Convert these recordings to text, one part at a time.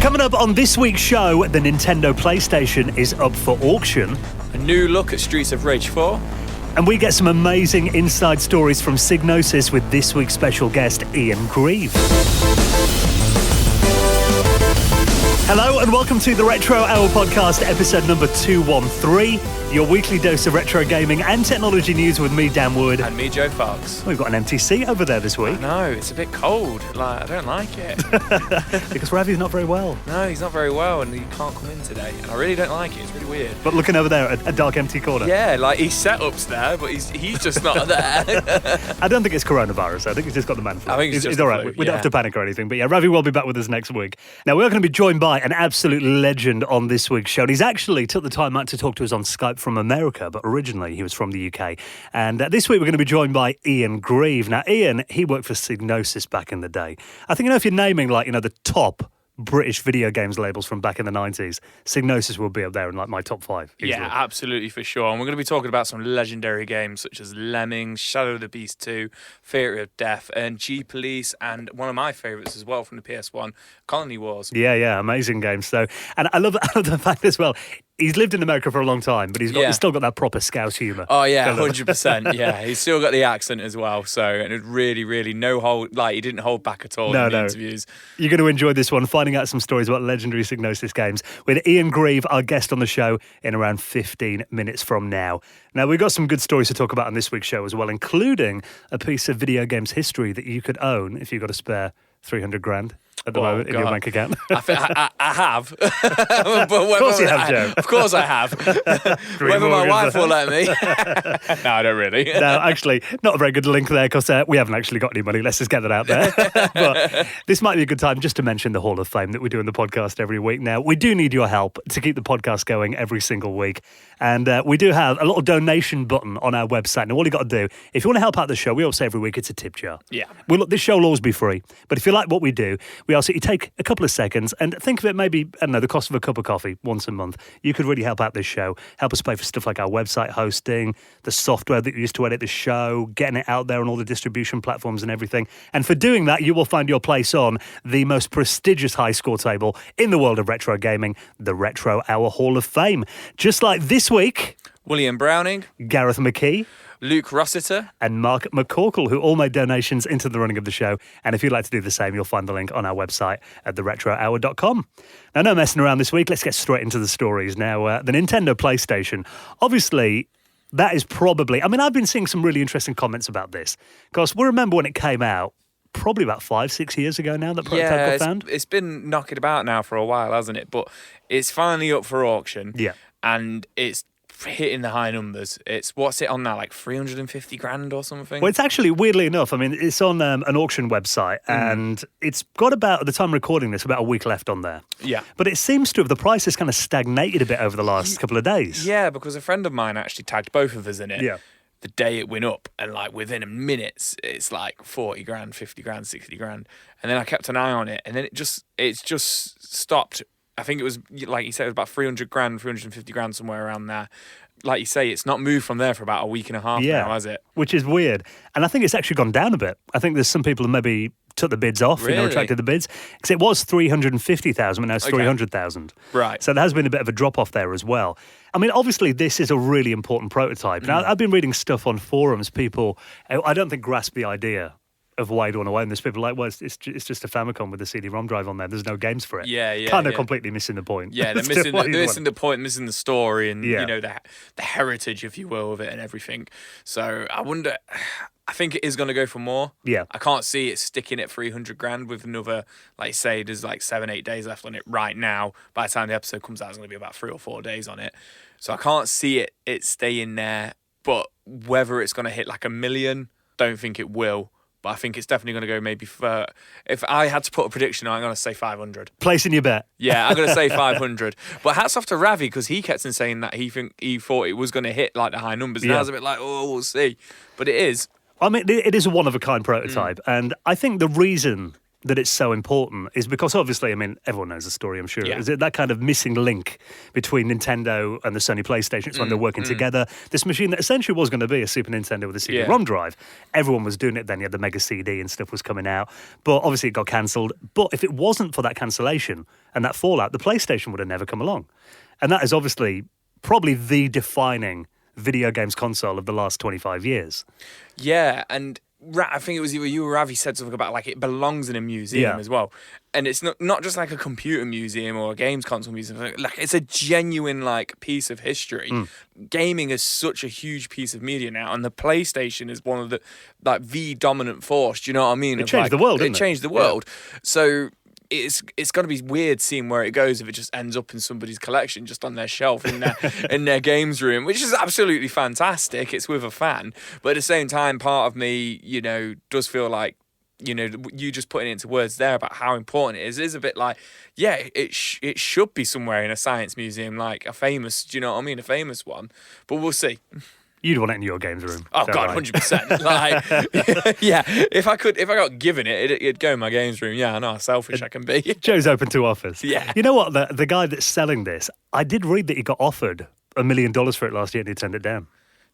Coming up on this week's show, the Nintendo PlayStation is up for auction. A new look at Streets of Rage 4. And we get some amazing inside stories from Psygnosis with this week's special guest, Ian Grieve. Hello and welcome to the Retro Hour podcast, episode number 213, your weekly dose of retro gaming and technology news with me, Dan Wood. And me, Joe Fox. We've got an empty seat over there this week. No, it's a bit cold. I don't like it. Because Ravi's not very well. No, he's not very well and he can't come in today. And I really don't like it. It's really weird. But looking over there at a dark, empty corner. Yeah, his setup's there, but he's just not there. I don't think it's coronavirus. I think he's just got the man flu. I think he's all right. We don't have to panic or anything. But yeah, Ravi will be back with us next week. Now, we are going to be joined by an absolute legend on this week's show. And he's actually took the time out to talk to us on Skype from America, but originally he was from the UK. And this week we're going to be joined by Ian Grieve. Now, Ian, he worked for Psygnosis back in the day. I think, if you're naming, the top British video games labels from back in the 90s, Psygnosis will be up there in my top 5. Easily. Yeah, absolutely, for sure. And we're going to be talking about some legendary games such as Lemmings, Shadow of the Beast 2, Theatre of Death, and G-Police, and one of my favourites as well from the PS1, Colony Wars. Yeah, amazing games. So, and I love the fact as well, he's lived in America for a long time, but he's still got that proper Scouse humour. Oh, yeah, 100%. Yeah, he's still got the accent as well. So, and it really, no hold, he didn't hold back at all in the interviews. You're going to enjoy this one, finding out some stories about legendary Psygnosis games with Ian Grieve, our guest on the show, in around 15 minutes from now. Now, we've got some good stories to talk about on this week's show as well, including a piece of video games history that you could own if you've got to spare 300 grand. At the moment in your bank account. I have. But of course you have, Joe. Of course I have. Whether my wife will let me. No, I don't really. No, actually, not a very good link there because we haven't actually got any money. Let's just get that out there. But this might be a good time just to mention the Hall of Fame that we do in the podcast every week. Now, we do need your help to keep the podcast going every single week. And we do have a little donation button on our website. Now, all you got to do, if you want to help out the show, we always say every week it's a tip jar. Yeah. Well, look, this show will always be free. But if you like what we do, we ask that you take a couple of seconds and think of it maybe, the cost of a cup of coffee once a month. You could really help out this show, help us pay for stuff like our website hosting, the software that we use to edit the show, getting it out there on all the distribution platforms and everything. And for doing that, you will find your place on the most prestigious high score table in the world of retro gaming, the Retro Hour Hall of Fame. Just like this week, William Browning, Gareth McKee, Luke Rossiter and Mark McCorkle, who all made donations into the running of the show. And if you'd like to do the same, you'll find the link on our website at theretrohour.com. Now, no messing around this week. Let's get straight into the stories. Now, the Nintendo PlayStation, obviously, that is probably... I've been seeing some really interesting comments about this. Because we remember when it came out, probably about 5-6 years ago now, that prototype got found. It's been knocking about now for a while, hasn't it? But it's finally up for auction. Yeah. And it's hitting the high numbers. What's it on now, like 350 grand or something? Well, it's actually, weirdly enough, it's on an auction website and it's got about, at the time of recording this, about a week left on there. Yeah. But it seems to have, the price has kind of stagnated a bit over the last couple of days. Yeah, because a friend of mine actually tagged both of us in it. Yeah. The day it went up, and within a minute, it's like 40 grand, 50 grand, 60 grand. And then I kept an eye on it, and then it's just stopped. I think it was, like you said, it was about 300 grand, 350 grand, somewhere around there. Like you say, it's not moved from there for about a week and a half now, has it? Which is weird. And I think it's actually gone down a bit. I think there's some people who maybe took the bids off, really? Retracted the bids. Because it was 350,000, but now it's 300,000. Right. So there has been a bit of a drop-off there as well. Obviously, this is a really important prototype. Now, I've been reading stuff on forums. People, I don't think, grasp the idea of why you want to own this. People are like, well, it's just a Famicom with a CD-ROM drive on there. There's no games for it. Yeah. Kind of completely missing the point. Yeah, they're missing the point, missing the story and, the heritage, if you will, of it and everything. So I wonder... I think it is going to go for more. Yeah. I can't see it sticking at 300 grand with another, like say, there's 7-8 days left on it right now. By the time the episode comes out, it's going to be about 3 or 4 days on it. So I can't see it staying there. But whether it's going to hit like 1 million, don't think it will. But I think it's definitely going to go maybe for... If I had to put a prediction, I'm going to say 500. Placing your bet. Yeah, I'm going to say 500. But hats off to Ravi, because he kept on saying that he thought it was going to hit the high numbers. And I was a bit like, we'll see. But it is. It is a one-of-a-kind prototype. And I think the reason that it's so important is because obviously, I mean, everyone knows the story, I'm sure. Yeah. Is it that kind of missing link between Nintendo and the Sony PlayStation? It's when they're working together. This machine that essentially was going to be a Super Nintendo with a CD-ROM drive. Everyone was doing it then. You had the Mega CD and stuff was coming out. But obviously it got cancelled. But if it wasn't for that cancellation and that fallout, the PlayStation would have never come along. And that is obviously probably the defining video games console of the last 25 years. Yeah, and I think it was either you or Ravi said something about like it belongs in a museum as well, and it's not just like a computer museum or a games console museum. Like it's a genuine like piece of history. Gaming is such a huge piece of media now, and the PlayStation is one of the like the dominant force. Do you know what I mean? It changed the world. It changed the world. So. It's going to be weird seeing where it goes if it just ends up in somebody's collection, just on their shelf in their games room, which is absolutely fantastic. It's with a fan, but at the same time, part of me, does feel like, you just putting it into words there about how important it is a bit like, yeah, it should be somewhere in a science museum, like a famous, do you know what I mean, a famous one, but we'll see. You'd want it in your games room. Oh God, 100%. Like, yeah, if I got given it, it'd go in my games room. Yeah, I know how selfish I can be. Joe's open to offers. Yeah. You know what? The guy that's selling this, I did read that he got offered $1 million for it last year and he turned it down.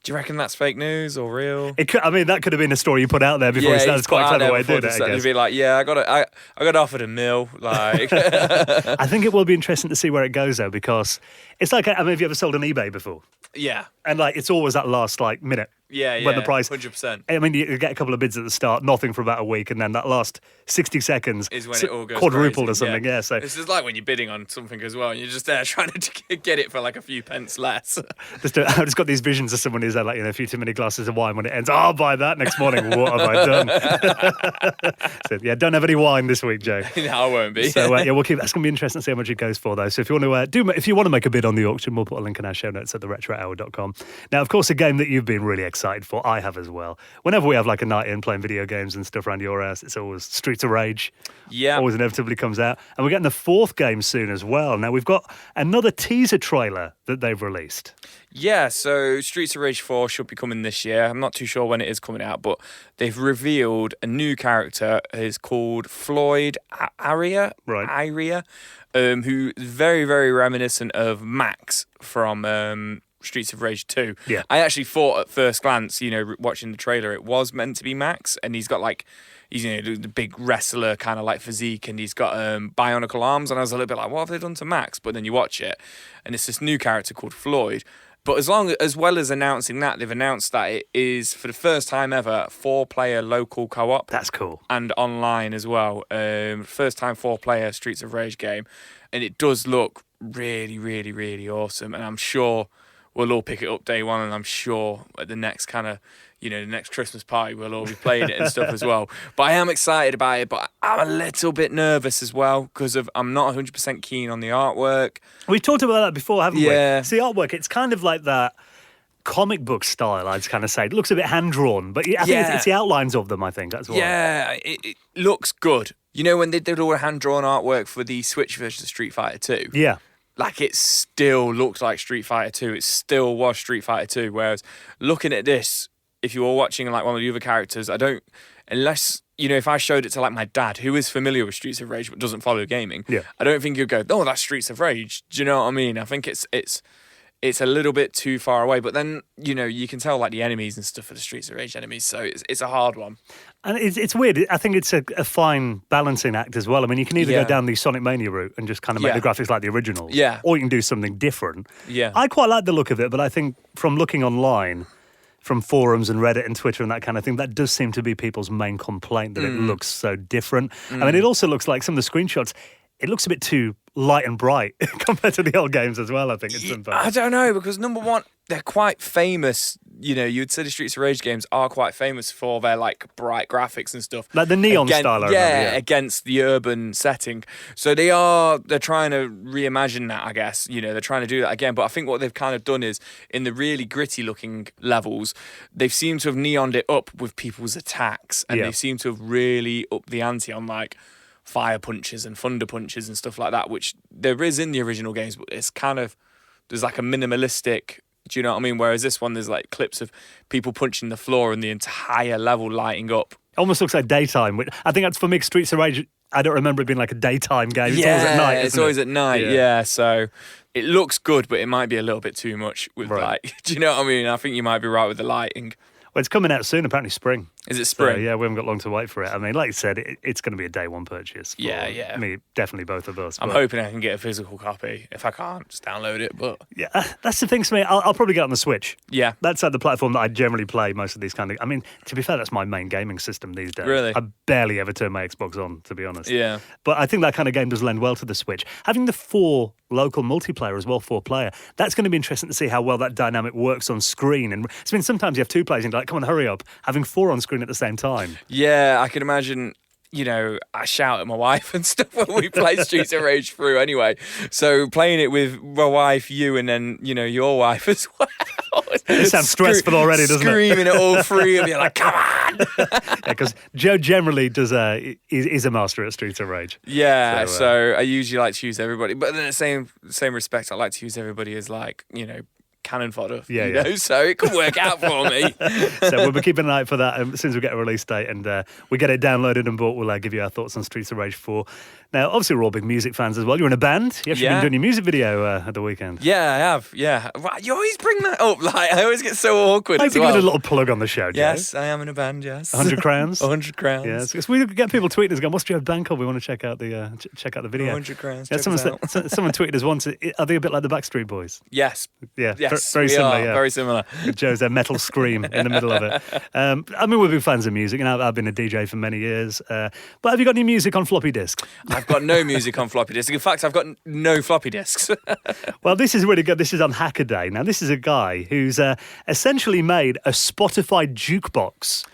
Do you reckon that's fake news or real? It could, I mean, that could have been a story you put out there before he started. It's quite a clever way to do it, I guess. He'd be like, yeah, I got offered $1 million. Like, I think it will be interesting to see where it goes, though, because it's like, I mean, have you ever sold on eBay before? Yeah. And like, it's always that last like minute. Yeah, when the price 100%. I mean, you get a couple of bids at the start, nothing for about a week, and then that last 60 seconds is when it all goes quadrupled crazy. or something. Yeah. So this is like when you're bidding on something as well, and you're just there trying to get it for like a few pence less. I've just got these visions of someone who's had like a few too many glasses of wine when it ends. Oh, I'll buy that next morning. What have I done? So, yeah, don't have any wine this week, Joe. No, I won't be. So yeah, we'll keep. That's going to be interesting to see how much it goes for, though. So if you want to if you want to make a bid on the auction, we'll put a link in our show notes at theretrohour.com. Now, of course, a game that you've been really excited for, I have as well. Whenever we have like a night in playing video games and stuff around your house, it's always Streets of Rage. Yeah. Always inevitably comes out. And we're getting the fourth game soon as well. Now, we've got another teaser trailer that they've released. Yeah, so Streets of Rage 4 should be coming this year. I'm not too sure when it is coming out, but they've revealed a new character. It's called Floyd Aria, who is very, very reminiscent of Max from Streets of Rage 2. Yeah. I actually thought at first glance, watching the trailer, it was meant to be Max, and he's got like, he's the big wrestler kind of like physique, and he's got bionicle arms, and I was a little bit like, what have they done to Max? But then you watch it, and it's this new character called Floyd. But as well as announcing that, they've announced that it is, for the first time ever, 4-player local co-op. That's cool. And online as well. First time 4-player Streets of Rage game. And it does look really, really, really awesome. And I'm sure we'll all pick it up day one, and I'm sure at the next kind of, the next Christmas party, we'll all be playing it and stuff as well. But I am excited about it, but I'm a little bit nervous as well because I'm not 100% keen on the artwork. We've talked about that before, haven't we? Yeah. See, artwork, it's kind of like that comic book style, I'd kind of say. It looks a bit hand-drawn, but I think it's the outlines of them, I think. That's why. Yeah, it looks good. When they did all the hand-drawn artwork for the Switch version of Street Fighter 2? Yeah. Like, it still looked like Street Fighter 2. It still was Street Fighter 2. Whereas, looking at this, if you were watching, like, one of the other characters, unless, if I showed it to, like, my dad, who is familiar with Streets of Rage but doesn't follow gaming, I don't think he'd go, oh, that's Streets of Rage. Do you know what I mean? I think it's a little bit too far away. But then, you can tell, like, the enemies and stuff are the Streets of Rage enemies. So it's a hard one. And it's weird. I think it's a fine balancing act as well. I mean, you can either go down the Sonic Mania route and just kind of make the graphics like the originals. Yeah. Or you can do something different. Yeah. I quite like the look of it, but I think from looking online, from forums and Reddit and Twitter and that kind of thing, that does seem to be people's main complaint, that it looks so different. I mean, it also looks like some of the screenshots, it looks a bit too light and bright compared to the old games as well, I think. I don't know, because number one, they're quite famous. You'd say the Streets of Rage games are quite famous for their, like, bright graphics and stuff. Like the neon style, I remember, against the urban setting. So they're trying to reimagine that, I guess. They're trying to do that again. But I think what they've kind of done is, in the really gritty looking levels, they've seemed to have neoned it up with people's attacks. And they seem to have really upped the ante on, like, fire punches and thunder punches and stuff like that, which there is in the original games, but it's kind of, there's like a minimalistic, do you know what I mean? Whereas this one, there's like clips of people punching the floor and the entire level lighting up. Almost looks like daytime. I think that's, for me, Streets of Rage I don't remember it being like a daytime game. It's always at night. It's always at night. Yeah. So it looks good, but it might be a little bit too much with like. Do you know what I mean? I think you might be right with the lighting. Well, it's coming out soon, apparently spring. Is it spring? So, yeah, we haven't got long to wait for it. I mean, like you said, it's going to be a day one purchase. For me, definitely both of us. I'm hoping I can get a physical copy. If I can't, just download it. But yeah, that's the thing for me. I'll probably get on the Switch. Yeah. That's the platform that I generally play most of these kind of... I mean, to be fair, that's my main gaming system these days. Really? I barely ever turn my Xbox on, to be honest. Yeah. But I think that kind of game does lend well to the Switch. Having the 4 local multiplayer as well, 4-player, that's going to be interesting to see how well that dynamic works on screen. And I mean, sometimes you have 2 players and you're like, come on, hurry up. Having 4 on screen at the same time. Yeah, I can imagine, you know, I shout at my wife and stuff when we play Streets of Rage through anyway. So playing it with my wife, you, and then, you know, your wife as well. It sounds stressful already, doesn't it? Screaming at all 3 of you, like, come on! Because Joe generally does is a master at Streets of Rage. Yeah, so I usually like to use everybody. But in the same respect, I like to use everybody as, like, you know, cannon fodder, you know, so it could work out for me. So we'll be keeping an eye out for that as soon as we get a release date and we get it downloaded and bought. We'll give you our thoughts on Streets of Rage 4. Now, obviously, we're all big music fans as well. You're in a band. You've actually been doing your music video at the weekend. Yeah, I have. Yeah. You always bring that up. Like, I always get so awkward. I think you did a little plug on the show, Joe. Yes, I am in a band, yes. 100 crowns? 100 crowns. Yeah, because we get people tweeting us going, what's Joe's band called? We want to check out the video. 100 crowns. Yeah, someone tweeted us once, are they a bit like the Backstreet Boys? Yes. Yeah, yes, very similar. Yeah. Very similar. Joe's a metal scream in the middle of it. I mean, we're big fans of music, and I've been a DJ for many years. But have you got any music on floppy disk? I've got no music on floppy disk. In fact, I've got no floppy disks. Well, this is really good. This is on Hackaday. Now, this is a guy who's essentially made a Spotify jukebox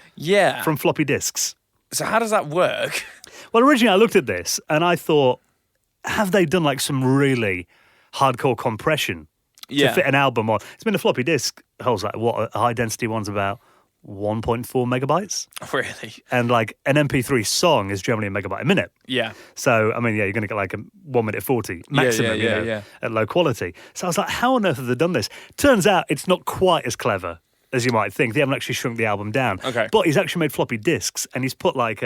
from floppy disks. So how does that work? Well, originally I looked at this and I thought, have they done like some really hardcore compression to fit an album on? It's been a floppy disk, holds like what, a high density one's about 1.4 megabytes. Really? And like an MP3 song is generally a megabyte a minute. Yeah. So, I mean, you're going to get like a 1 minute 40 maximum, at low quality. So I was like, how on earth have they done this? Turns out it's not quite as clever as you might think. They haven't actually shrunk the album down. Okay. But he's actually made floppy disks and he's put like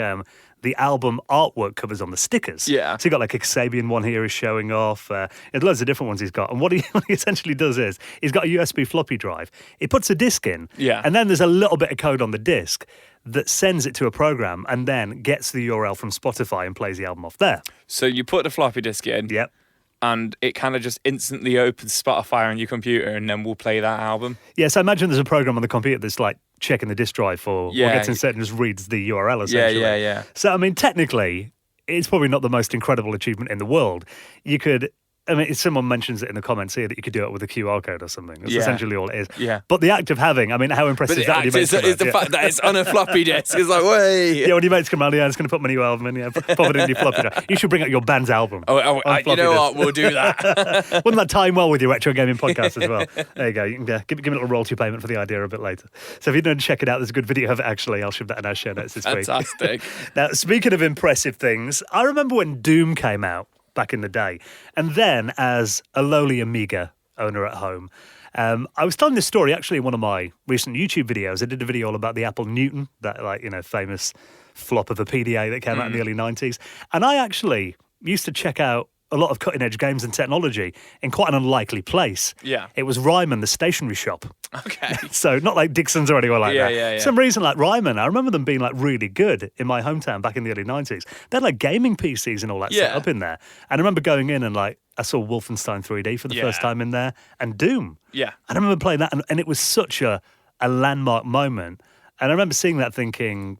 the album artwork covers on the stickers. Yeah. So you've got like a Kasabian one here is showing off. There's loads of different ones he's got. And what he essentially does is he's got a USB floppy drive. He puts a disc in. Yeah. And then there's a little bit of code on the disc that sends it to a program and then gets the URL from Spotify and plays the album off there. So you put the floppy disk in. Yep. And it kind of just instantly opens Spotify on your computer and then we'll play that album. Yeah, so imagine there's a program on the computer that's like checking the disk drive for what gets inserted and just reads the URL essentially. Yeah. So, I mean, technically, it's probably not the most incredible achievement in the world. You could... I mean, someone mentions it in the comments here that you could do it with a QR code or something. That's essentially all it is. Yeah. But the act of having, I mean, how impressive is that? Is the fact that it's on a floppy disk. It's like, way. Yeah, when your mates come around, it's going to put my new album in, pop it in your floppy drive. You should bring out your band's album. You know what? We'll do that. Wouldn't that time well with your retro gaming podcast as well? There you go. You can give me a little royalty payment for the idea a bit later. So if you don't check it out, there's a good video of it, actually. I'll shove that in our show notes this week. Fantastic. Now, speaking of impressive things, I remember when Doom came out back in the day. And then, as a lowly Amiga owner at home, I was telling this story actually in one of my recent YouTube videos. I did a video all about the Apple Newton, that famous flop of a PDA that came out in the early 90s. And I actually used to check out a lot of cutting-edge games and technology in quite an unlikely place. Yeah. It was Ryman, the stationery shop. Okay. So not like Dixon's or anywhere like that. Yeah. Some reason like Ryman, I remember them being like really good in my hometown back in the early 90s. They had like gaming PCs and all that set up in there. And I remember going in and like, I saw Wolfenstein 3D for the first time in there and Doom. Yeah. And I remember playing that and it was such a landmark moment. And I remember seeing that thinking,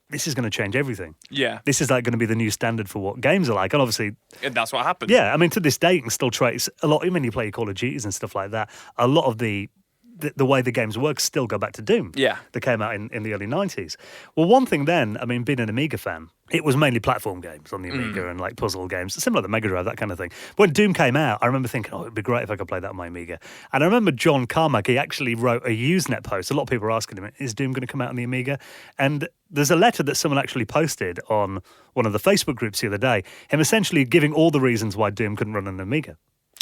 this is going to change everything. Yeah. This is like going to be the new standard for what games are like. And obviously... And that's what happened. Yeah. I mean, to this day, you can still trace a lot. I mean, you play Call of Duties and stuff like that. A lot of the way the games work still go back to Doom. Yeah. That came out in the early 90s. Well, one thing then, I mean, being an Amiga fan, it was mainly platform games on the Amiga and like puzzle games, similar to the Mega Drive, that kind of thing. When Doom came out, I remember thinking, it'd be great if I could play that on my Amiga. And I remember John Carmack, he actually wrote a Usenet post. A lot of people were asking him, is Doom going to come out on the Amiga? And there's a letter that someone actually posted on one of the Facebook groups the other day, him essentially giving all the reasons why Doom couldn't run on an Amiga.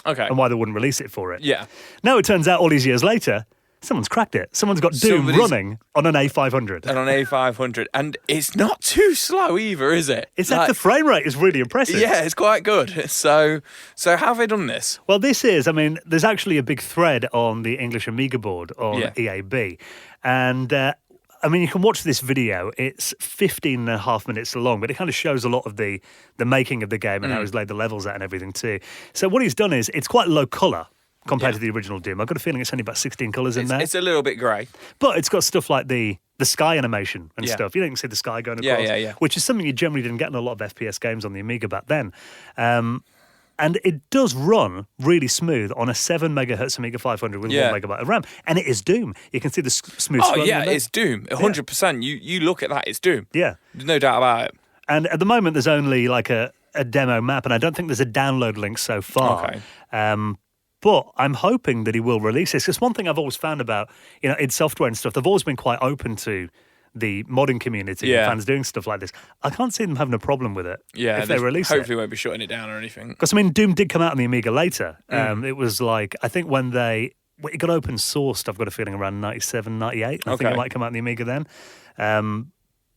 Okay. And why they wouldn't release it for it. Yeah. Now it turns out all these years later, Someone's cracked it. Someone's got Doom running on an A500. And on A500. And it's not too slow either, is it? It's like the frame rate is really impressive. Yeah, it's quite good. So how have they done this? Well, there's actually a big thread on the English Amiga board on EAB. And, you can watch this video. It's 15 and a half minutes long, but it kind of shows a lot of the making of the game and how he's laid the levels out and everything too. So what he's done is, it's quite low colour compared to the original Doom. I've got a feeling it's only about 16 colours in there. It's a little bit grey. But it's got stuff like the sky animation and stuff. You can see the sky going across, which is something you generally didn't get in a lot of FPS games on the Amiga back then. And it does run really smooth on a 7 megahertz Amiga 500 with 1 megabyte of RAM. And it is Doom. You can see the smooth scrolling. Oh, yeah, it's Doom. 100%. You look at that, it's Doom. Yeah. There's no doubt about it. And at the moment, there's only like a demo map, and I don't think there's a download link so far. Okay. But I'm hoping that he will release this. Because one thing I've always found about, id Software and stuff, they've always been quite open to the modding community and fans doing stuff like this. I can't see them having a problem with it if they release it. Hopefully won't be shutting it down or anything. Because, Doom did come out on the Amiga later. It was like, I think when it got open sourced, I've got a feeling around 97, 98. I think it might come out on the Amiga then.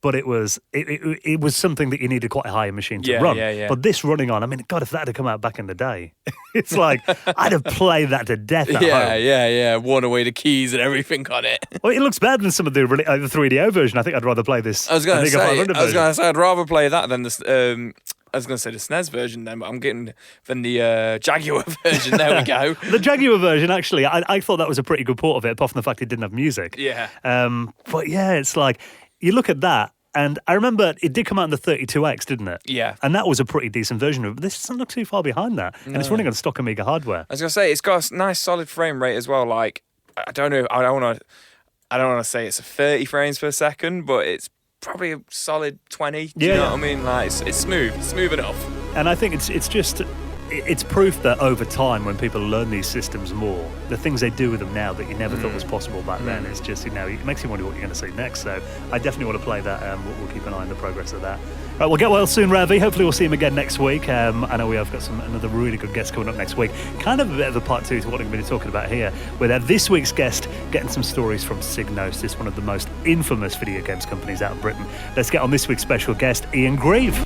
But it was something that you needed quite a high machine to run. But this running on, God, if that had come out back in the day, it's like, I'd have played that to death at home. Yeah. Worn away the keys and everything on it. Well, it looks better than some of the 3DO version. I think I'd rather play this. I was going to say, I'd rather play that than the... I was going to say the SNES version then, but I'm getting than the Jaguar version. There we go. The Jaguar version, actually, I thought that was a pretty good port of it, apart from the fact it didn't have music. Yeah. But yeah, it's like... You look at that, and I remember it did come out in the 32X, didn't it? Yeah. And that was a pretty decent version of it. But this doesn't look too far behind that. No. And it's running on stock Amiga hardware. I was going to say, it's got a nice solid frame rate as well. Like, I don't want to say it's a 30 frames per second, but it's probably a solid 20. Do you know what I mean? Like, it's smooth. It's smooth enough. And I think it's proof that over time, when people learn these systems more, the things they do with them now that you never thought was possible back then, it's just, it makes you wonder what you're going to see next. So I definitely want to play that. We'll keep an eye on the progress of that. Right, we'll get well soon, Ravi. Hopefully we'll see him again next week. I know we have got another really good guest coming up next week. Kind of a bit of a part two to what we've been talking about here, with this week's guest getting some stories from Psygnosis, one of the most infamous video games companies out of Britain. Let's get on this week's special guest, Ian Grieve.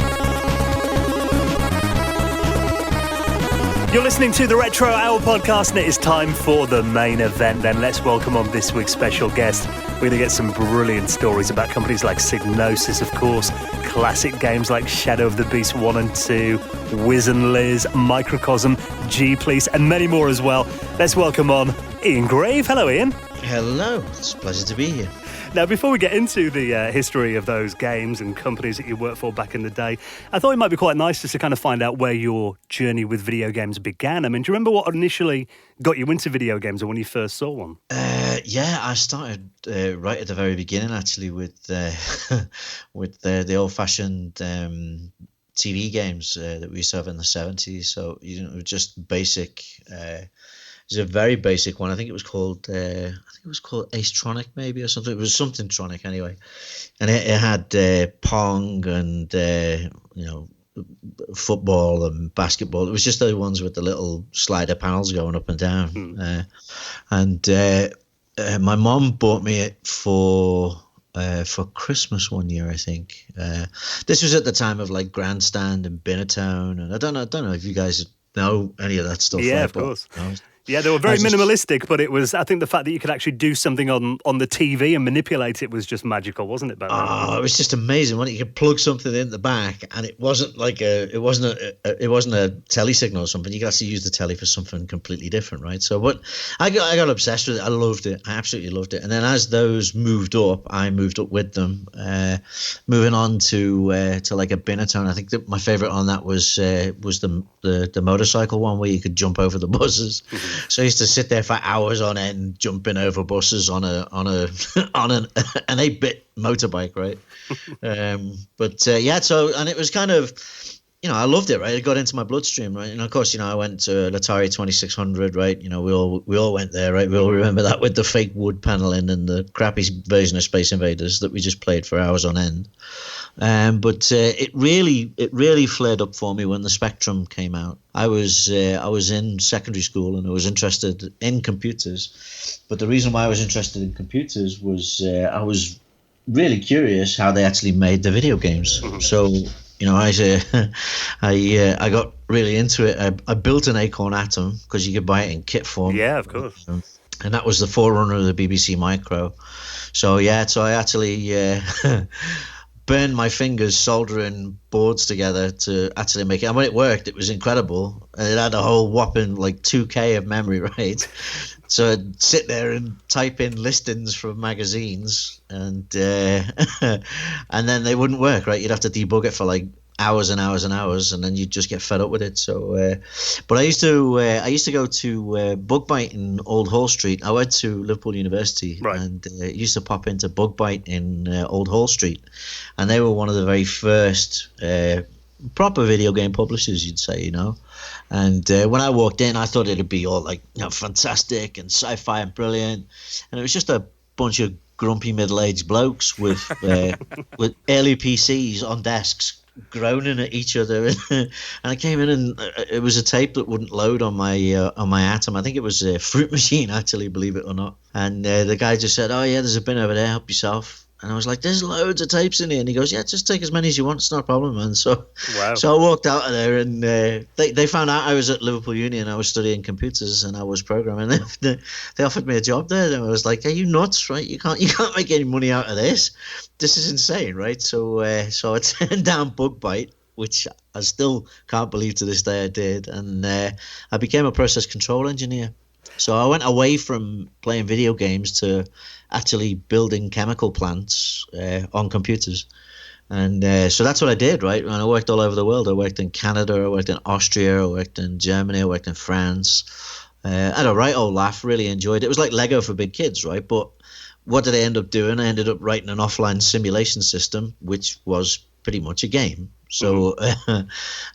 You're listening to the Retro Hour podcast, and it is time for the main event. Then let's welcome on this week's special guest. We're going to get some brilliant stories about companies like Psygnosis, of course, classic games like Shadow of the Beast 1 and 2, Wiz and Liz, Microcosm, G-Please, and many more as well. Let's welcome on Ian Grieve. Hello, Ian. Hello. It's a pleasure to be here. Now, before we get into the history of those games and companies that you worked for back in the day, I thought it might be quite nice just to kind of find out where your journey with video games began. Do you remember what initially got you into video games or when you first saw one? Yeah, I started right at the very beginning, actually, with the old-fashioned TV games that we used to have in the 70s. So, just basic... It was a very basic one. I think it was called Ace-Tronic maybe or something. It was something Tronic anyway, and it had Pong and football and basketball. It was just those ones with the little slider panels going up and down. My mom bought me it for Christmas one year, I think. This was at the time of like Grandstand and Binatone, and I don't know if you guys know any of that stuff. Yeah, of course. Yeah, they were very minimalistic, but I think the fact that you could actually do something on the TV and manipulate it was just magical, wasn't it, back then? Oh, it was just amazing. When you could plug something in the back, and it wasn't a telly signal or something. You could actually use the telly for something completely different, right? So I got obsessed with it. I loved it. I absolutely loved it. And then as those moved up, I moved up with them, moving on to like a Binatone. I think that my favorite on that was the motorcycle one where you could jump over the buses. Mm-hmm. So I used to sit there for hours on end, jumping over buses on an 8-bit motorbike, right? So it was kind of, I loved it, right? It got into my bloodstream, right? And of course, I went to an Atari 2600, right? We all went there, right? We all remember that with the fake wood paneling and the crappy version of Space Invaders that we just played for hours on end. But it really flared up for me when the Spectrum came out. I was in secondary school and I was interested in computers. But the reason why I was interested in computers was I was really curious how they actually made the video games. So, I got really into it. I built an Acorn Atom because you could buy it in kit form. Yeah, of course. And that was the forerunner of the BBC Micro. So I actually burned my fingers soldering boards together to actually make it. And when it worked, it was incredible. And it had a whole whopping like 2K of memory, right? So I'd sit there and type in listings from magazines, and and then they wouldn't work, right? You'd have to debug it for like hours and hours and hours, and then you'd just get fed up with it. So, but I used to go to Bug Bite in Old Hall Street. I went to Liverpool University, right, and used to pop into Bug Bite in Old Hall Street, and they were one of the very first proper video game publishers, you'd say, And when I walked in, I thought it'd be all like fantastic and sci-fi and brilliant, and it was just a bunch of grumpy middle-aged blokes with with early PCs on desks, groaning at each other. And I came in and it was a tape that wouldn't load on my Atom. I think it was a Fruit Machine, actually, believe it or not. And the guy just said, "Oh yeah, there's a bin over there, help yourself." And I was like, "There's loads of tapes in here." And he goes, "Yeah, just take as many as you want. It's not a problem, man." So, wow. So I walked out of there, and they found out I was at Liverpool Uni and I was studying computers and I was programming. They offered me a job there, and I was like, "Are you nuts? Right? You can't make any money out of this. This is insane, right?" So I turned down Bug Bite, which I still can't believe to this day I did, and I became a process control engineer. So I went away from playing video games to actually building chemical plants on computers. And so that's what I did, right? And I worked all over the world. I worked in Canada, I worked in Austria, I worked in Germany, I worked in France. I had a right old laugh, really enjoyed it. It was like Lego for big kids, right? But what did I end up doing? I ended up writing an offline simulation system, which was pretty much a game. So,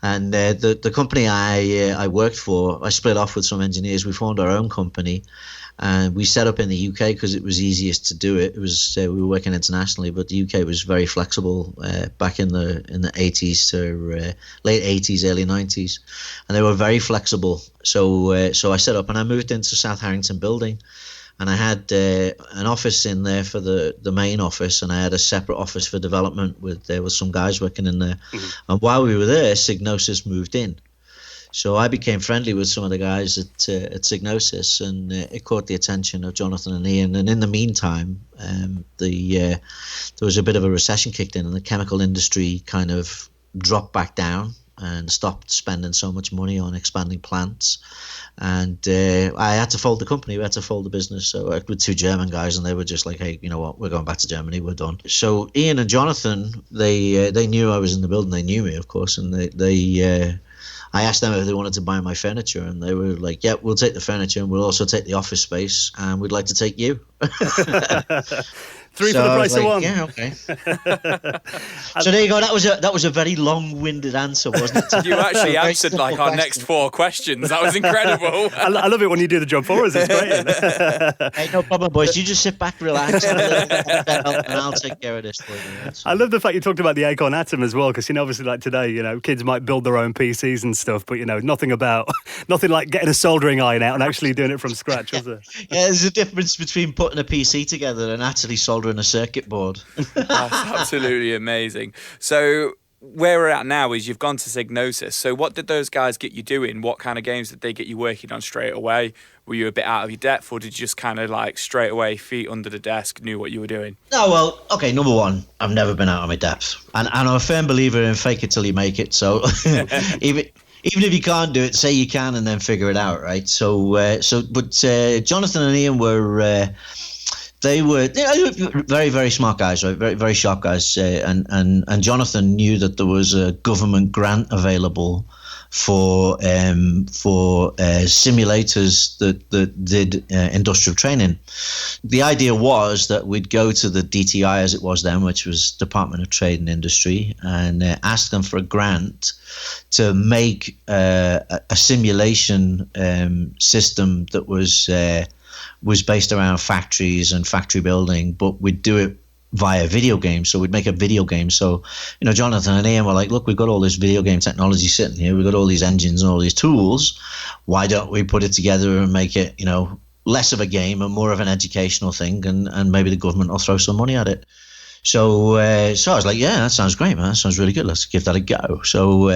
and the company I worked for, I split off with some engineers. We formed our own company, and we set up in the UK because it was easiest to do it. It was we were working internationally, but the UK was very flexible back in the 80s to late 80s, early 90s, and they were very flexible. So I set up and I moved into South Harrington building. And I had an office in there for the main office, and I had a separate office for development with some guys working in there. And while we were there, Psygnosis moved in. So I became friendly with some of the guys at Psygnosis, and it caught the attention of Jonathan and Ian. And in the meantime, there was a bit of a recession kicked in, and the chemical industry kind of dropped back down and stopped spending so much money on expanding plants. And I had to fold the company. We had to fold the business. So I worked with two German guys, and they were just like, "Hey, you know what? We're going back to Germany. We're done." So Ian and Jonathan, they knew I was in the building. They knew me, of course, and I asked them if they wanted to buy my furniture, and they were like, "Yeah, we'll take the furniture, and we'll also take the office space, and we'd like to take you." Three for the price of one. Yeah, okay. So there you go. That was a very long-winded answer, wasn't it? You actually answered like our next 4 questions. That was incredible. I love it when you do the job for us. It's great. Hey, no problem, boys. You just sit back, relax, and I'll take care of this for you. I love the fact you talked about the Acorn Atom as well, because obviously like today, kids might build their own PCs and stuff, but nothing like getting a soldering iron out and actually doing it from scratch, was there? Yeah, there's a difference between putting a PC together and actually soldering a circuit board. That's absolutely amazing. So where we're at now is you've gone to Psygnosis. So what did those guys get you doing? What kind of games did they get you working on straight away? Were you a bit out of your depth, or did you just kind of like straight away, feet under the desk, knew what you were doing? No, well, okay, number one, I've never been out of my depth. And I'm a firm believer in fake it till you make it. So even if you can't do it, say you can and then figure it out, right? But Jonathan and Ian were... They were very, very smart guys, right? Very, very sharp guys. And Jonathan knew that there was a government grant available for simulators that did industrial training. The idea was that we'd go to the DTI, as it was then, which was Department of Trade and Industry, and ask them for a grant to make a simulation system that was based around factories and factory building, but we'd do it via video games. So we'd make a video game. So, Jonathan and Ian were like, look, we've got all this video game technology sitting here. We've got all these engines and all these tools. Why don't we put it together and make it, less of a game and more of an educational thing, and maybe the government will throw some money at it. So I was like, yeah, that sounds great, man. That sounds really good. Let's give that a go. So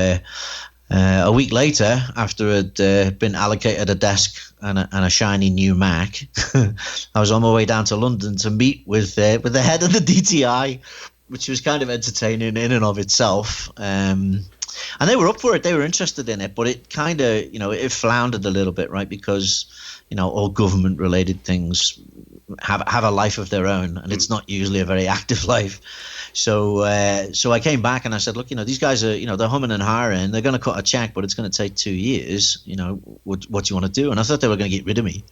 a week later, after I'd been allocated a desk and a shiny new Mac, I was on my way down to London to meet with the head of the DTI, which was kind of entertaining in and of itself. And they were up for it. They were interested in it, but it kind of, it floundered a little bit, right? Because, all government-related things have a life of their own, and it's not usually a very active life. So I came back and I said, look, these guys are, they're humming and hawing. They're going to cut a check, but it's going to take 2 years. What do you want to do? And I thought they were going to get rid of me.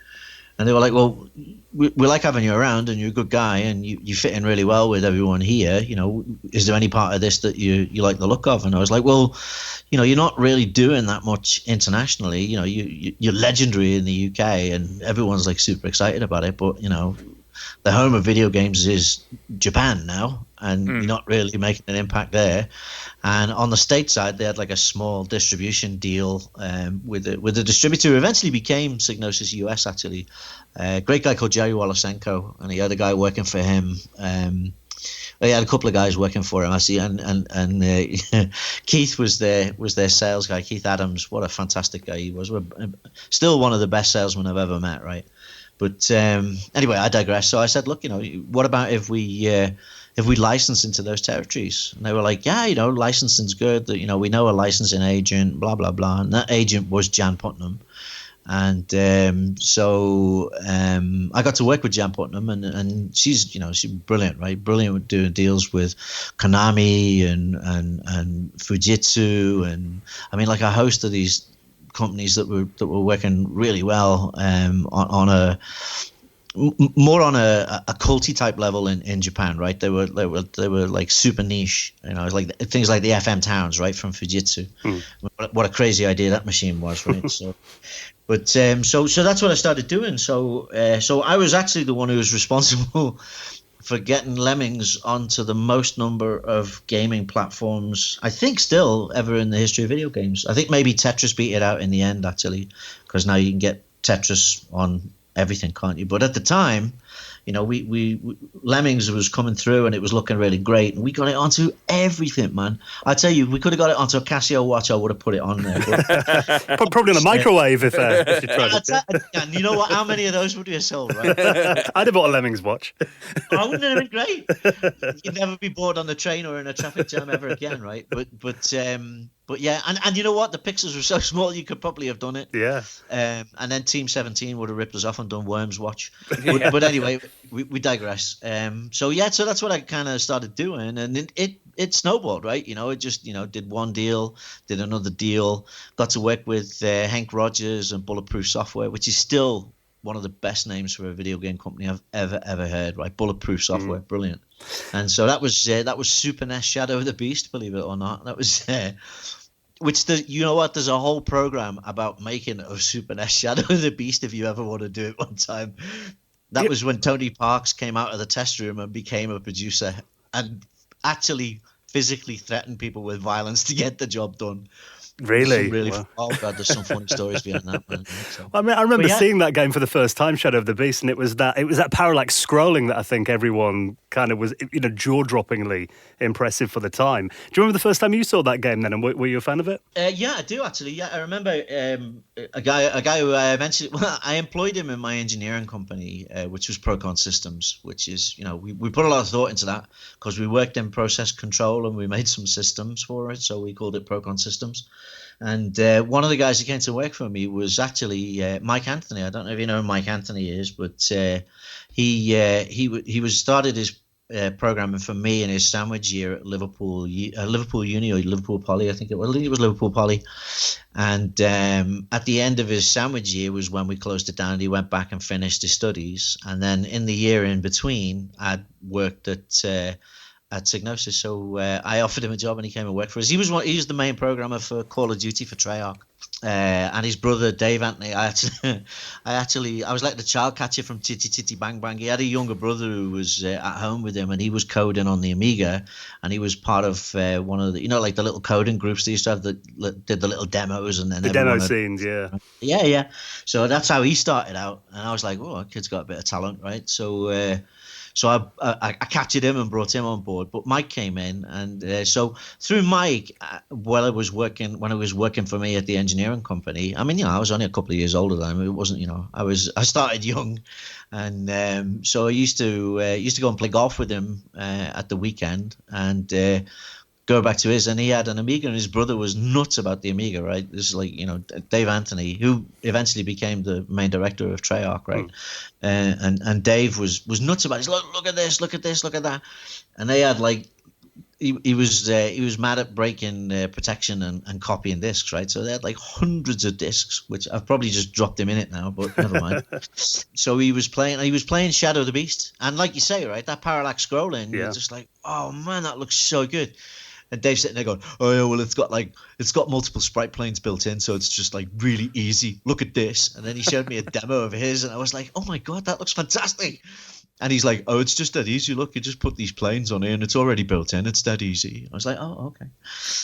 And they were like, well, we like having you around, and you're a good guy, and you fit in really well with everyone here. Is there any part of this that you like the look of? And I was like, well, you're not really doing that much internationally. You're legendary in the UK, and everyone's like super excited about it. But the home of video games is Japan now, and you're not really making an impact there. And on the state side, they had like a small distribution deal with a distributor who eventually became Psygnosis US, actually. A great guy called Jerry Wolosenko, and he had a guy working for him. He had a couple of guys working for him, I see, and Keith was their sales guy. Keith Adams, what a fantastic guy he was. Still one of the best salesmen I've ever met, right? But anyway, I digress. So I said, look, what about if we license into those territories? And they were like, yeah, licensing's good. We know a licensing agent, blah, blah, blah. And that agent was Jan Putnam. And so I got to work with Jan Putnam, and she's brilliant, right? Brilliant with doing deals with Konami and Fujitsu, and I mean, like a host of these companies that were working really well on a more on a culty type level in Japan, right? They were like super niche, like things like the FM Towns, right, from Fujitsu. What a crazy idea that machine was, right? So that's what I started doing. So I was actually the one who was responsible for getting Lemmings onto the most number of gaming platforms, I think, still ever in the history of video games. I think maybe Tetris beat it out in the end, actually, because now you can get Tetris on everything, can't you? But at the time, we Lemmings was coming through and it was looking really great, and we got it onto everything, man. I tell you, we could have got it onto a Casio watch. I would have put it on there. But, probably on a microwave if you tried it. And you know what? How many of those would we have sold, right? I'd have bought a Lemmings watch. Oh, wouldn't it have been great? You'd never be bored on the train or in a traffic jam ever again, right? But yeah, and you know what? The pixels were so small you could probably have done it. Yeah. And then Team 17 would have ripped us off and done Worms Watch. But anyway, we digress. So that's what I kind of started doing, and it snowballed, right? It just did one deal, did another deal, got to work with Hank Rogers and Bulletproof Software, which is still one of the best names for a video game company I've ever heard, right? Bulletproof Software, brilliant. And so that was Super NES Shadow of the Beast, believe it or not. That was there's a whole program about making of Super NES Shadow of the Beast if you ever want to do it one time. That was when Tony Parks came out of the test room and became a producer and actually physically threatened people with violence to get the job done. Really? Wow. Oh God, there's some funny stories behind that, man. So. I mean, I remember seeing that game for the first time, Shadow of the Beast, and it was that parallax scrolling that I think everyone kind of was, jaw-droppingly impressive for the time. Do you remember the first time you saw that game then, and were you a fan of it? Yeah, I do actually. Yeah, I remember a guy who I eventually I employed him in my engineering company, which was Procon Systems, which is we put a lot of thought into that because we worked in process control and we made some systems for it, so we called it Procon Systems. And one of the guys who came to work for me was actually Mike Anthony. I don't know if you know who Mike Anthony is, but he was started his programming for me in his sandwich year at Liverpool Uni or Liverpool Poly, I think it was Liverpool Poly. And at the end of his sandwich year was when we closed it down. He went back and finished his studies, and then in the year in between, I'd worked at Psygnosis, so I offered him a job and he came and worked for us. He was the main programmer for Call of Duty for Treyarch, and his brother Dave Anthony. I was like the child catcher from Titty Titty Bang Bang. He had a younger brother who was at home with him, and he was coding on the Amiga, and he was part of one of the, like the little coding groups they used to have that did the little demos, and then the demo scenes, yeah. So that's how he started out, and I was like, oh, that kid's got a bit of talent, right? So. So I captured him and brought him on board. But Mike came in, and so through Mike, when I was working for me at the engineering company. I mean, I was only a couple of years older than him. It wasn't, I started young, and so I used to go and play golf with him at the weekend, and go back to his, and he had an Amiga, and his brother was nuts about the Amiga, right? This is like, Dave Anthony, who eventually became the main director of Treyarch, right? And Dave was nuts about it. He's like, look at this, look at this, look at that. And they had like, he was mad at breaking protection and copying discs, right? So they had like hundreds of discs, which I've probably just dropped him in it now, but never mind. So he was playing Shadow of the Beast, and like you say, right, that parallax scrolling, you're just like, oh man, that looks so good. And Dave's sitting there going, oh yeah, well it's got multiple sprite planes built in, so it's just like really easy. Look at this. And then he showed me a demo of his, and I was like, oh my god, that looks fantastic. And he's like, oh, it's just that easy. Look, you just put these planes on here, and it's already built in. It's that easy. I was like, oh, okay,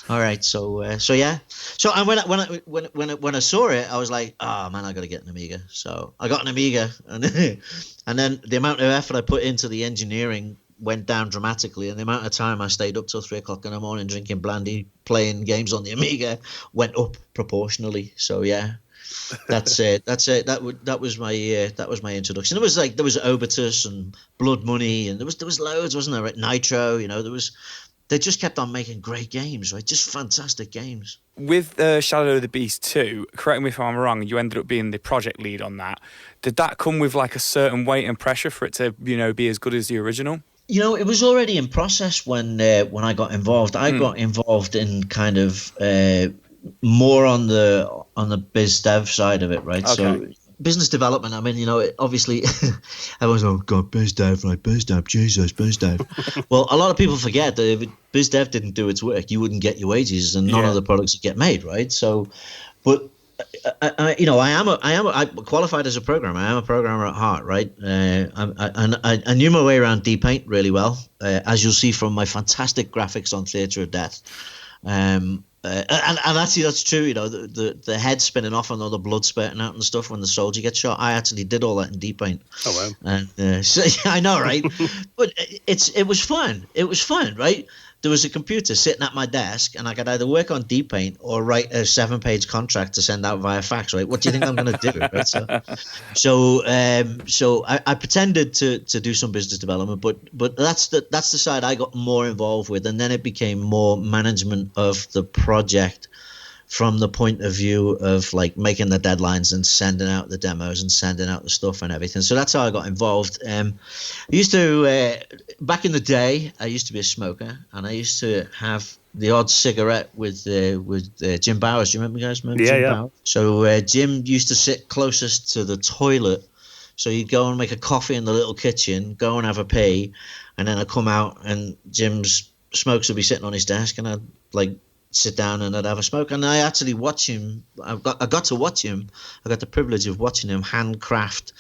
all right. So yeah. So and when I saw it, I was like, oh man, I got to get an Amiga. So I got an Amiga, and then the amount of effort I put into the engineering went down dramatically, and the amount of time I stayed up till 3 o'clock in the morning drinking brandy, playing games on the Amiga, went up proportionally. So yeah, that's it. That was my introduction. There was Obitus and Blood Money, and there was loads, wasn't there? Right? Nitro, they just kept on making great games, right? Just fantastic games. With Shadow of the Beast 2, correct me if I'm wrong, you ended up being the project lead on that. Did that come with like a certain weight and pressure for it to, be as good as the original? It was already in process when I got involved. I got involved in kind of more on the biz dev side of it, right? Okay. So business development. I mean, obviously, everyone's oh god, biz dev, right? Biz dev, Jesus, biz dev. Well, a lot of people forget that if biz dev didn't do its work, you wouldn't get your wages, and none of the products would get made, right? So, but. I qualified as a programmer. I am a programmer at heart, right? I knew my way around D-Paint really well, as you'll see from my fantastic graphics on Theatre of Death. And actually, that's true. The head spinning off and all the blood spurting out and stuff when the soldier gets shot. I actually did all that in D-Paint. Oh wow! And so I know, right? But it was fun. It was fun, right? There was a computer sitting at my desk, and I could either work on D-Paint or write a 7-page contract to send out via fax, right? What do you think I'm going to do, right? So I pretended to do some business development, but that's the side I got more involved with, and then it became more management of the project from the point of view of like making the deadlines and sending out the demos and sending out the stuff and everything. So that's how I got involved. I used to, back in the day, I used to be a smoker, and I used to have the odd cigarette with Jim Bowers. Do you remember, guys? Remember Jim Bowers? So Jim used to sit closest to the toilet. So you'd go and make a coffee in the little kitchen, go and have a pee, and then I'd come out and Jim's smokes would be sitting on his desk, and I'd like sit down and I'd have a smoke. And I actually watch him. I got to watch him. I got the privilege of watching him handcraft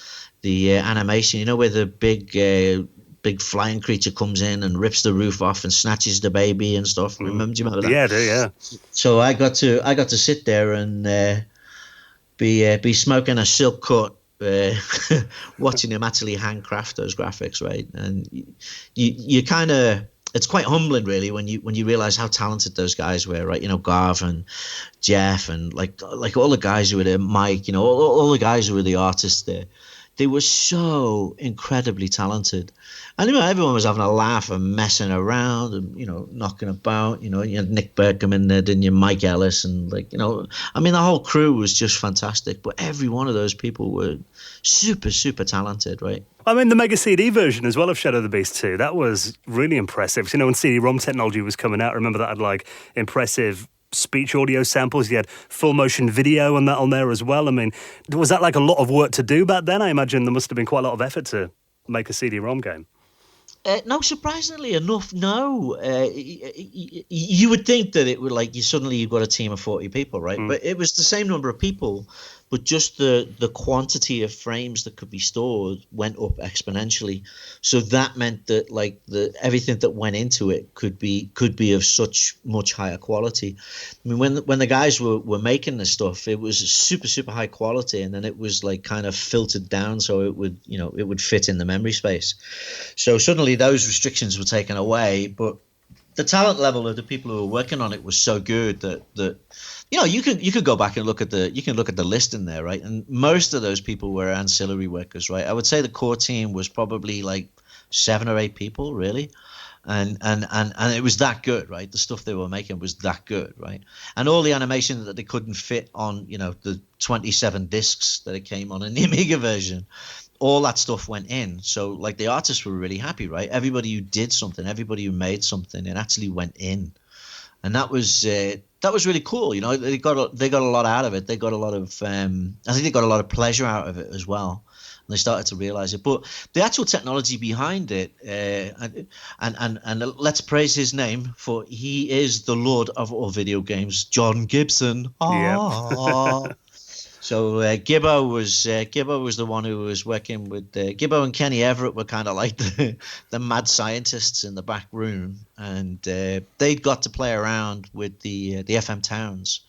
the animation. Where the big flying creature comes in and rips the roof off and snatches the baby and stuff. Do you remember that? Yeah, I do, yeah. So I got to sit there and be smoking a silk cut, watching him actually handcraft those graphics, right? And you kind of. It's quite humbling, really, when you realize how talented those guys were, right? Garv and Jeff and like all the guys who were there, Mike, all the guys who were the artists there. They were so incredibly talented. And everyone was having a laugh and messing around and, knocking about. You had Nick Burkham in there, didn't you? Mike Ellis and the whole crew was just fantastic. But every one of those people were super, super talented, right? I mean, the Mega CD version as well of Shadow of the Beast 2, that was really impressive. When CD-ROM technology was coming out, I remember that had impressive speech audio samples. You had full motion video on there as well. I mean, was that a lot of work to do back then? I imagine there must have been quite a lot of effort to make a CD-ROM game. No, surprisingly enough, no. You would think that it would suddenly you've got a team of 40 people, right? But it was the same number of people, but just the quantity of frames that could be stored went up exponentially. So that meant that everything that went into it could be of such much higher quality. I mean, when the guys were making this stuff, it was super, super high quality, and then it was kind of filtered down so it would fit in the memory space. So suddenly those restrictions were taken away, but the talent level of the people who were working on it was so good that you could go back and look at the list in there, right? And most of those people were ancillary workers, right? I would say the core team was probably 7 or 8 people, really. And it was that good, right? The stuff they were making was that good, right? And all the animation that they couldn't fit on, the 27 discs that it came on in the Amiga version, all that stuff went in. So the artists were really happy, right? Everybody who did something, everybody who made something, it actually went in. And that was really cool. They got a lot out of it. They got a lot of I think they got a lot of pleasure out of it as well. And they started to realize it. But the actual technology behind it, and let's praise his name, for he is the lord of all video games, John Gibson. Yep. So Gibbo was the one who was working with Gibbo and Kenny Everett were kind of like the mad scientists in the back room, and they'd got to play around with the FM Towns.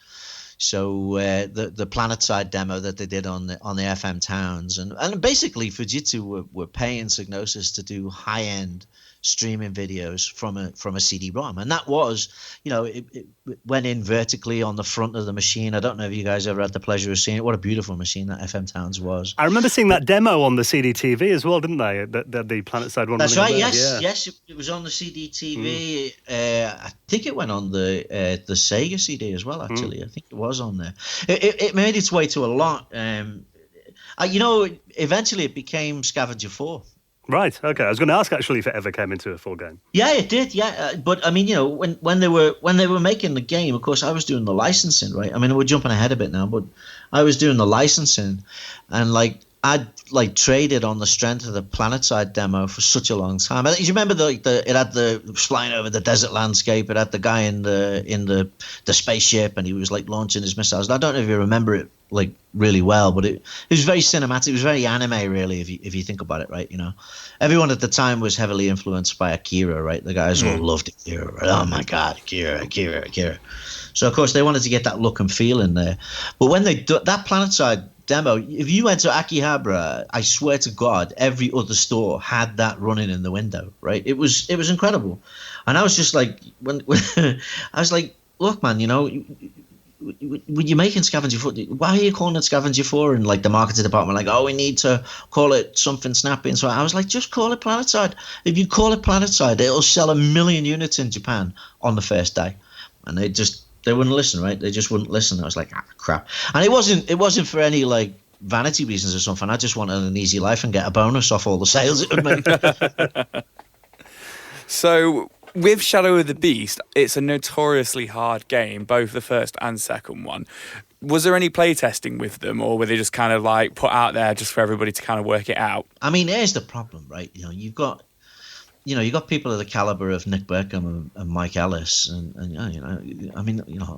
So the PlanetSide demo that they did on the FM Towns, and basically Fujitsu were paying Psygnosis to do high end streaming videos from a CD-ROM, and that was, it went in vertically on the front of the machine. I don't know if you guys ever had the pleasure of seeing it. What a beautiful machine that FM Towns was. I remember seeing that demo on the CD-TV as well, didn't they? The PlanetSide one. That's right. Yes, it was on the CD-TV. I think it went on the Sega CD as well. Actually, I think it was on there. It made its way to a lot. Eventually it became Scavenger 4. Right. Okay. I was going to ask actually if it ever came into a full game. Yeah, it did. Yeah, but I mean, when they were making the game, of course, I was doing the licensing, right? I mean, we're jumping ahead a bit now, but I was doing the licensing, and I'd traded on the strength of the PlanetSide demo for such a long time. You remember it had it was flying over the desert landscape. It had the guy in the spaceship, and he was launching his missiles. And I don't know if you remember it really well, but it was very cinematic. It was very anime, really, if you think about it, right? Everyone at the time was heavily influenced by Akira, right? The guys all loved Akira, right? Oh my God, Akira. So of course they wanted to get that look and feel in there. But when they that PlanetSide demo, if you went to Akihabara, I swear to God, every other store had that running in the window, right? It was incredible. And I was just when I was look, man, when you're making Scavenger 4, why are you calling it Scavenger 4? And the marketing department we need to call it something snappy. And so I was just call it PlanetSide. If you call it PlanetSide, it'll sell 1 million units in Japan on the first day. And they wouldn't listen, right? They just wouldn't listen. I was crap. And it wasn't for any vanity reasons or something. I just wanted an easy life and get a bonus off all the sales it would make. So with Shadow of the Beast, it's a notoriously hard game, both the first and second one. Was there any playtesting with them, or were they just kind of put out there just for everybody to kind of work it out? I mean, here's the problem, right? You've got people of the caliber of Nick Berkham and Mike Ellis, and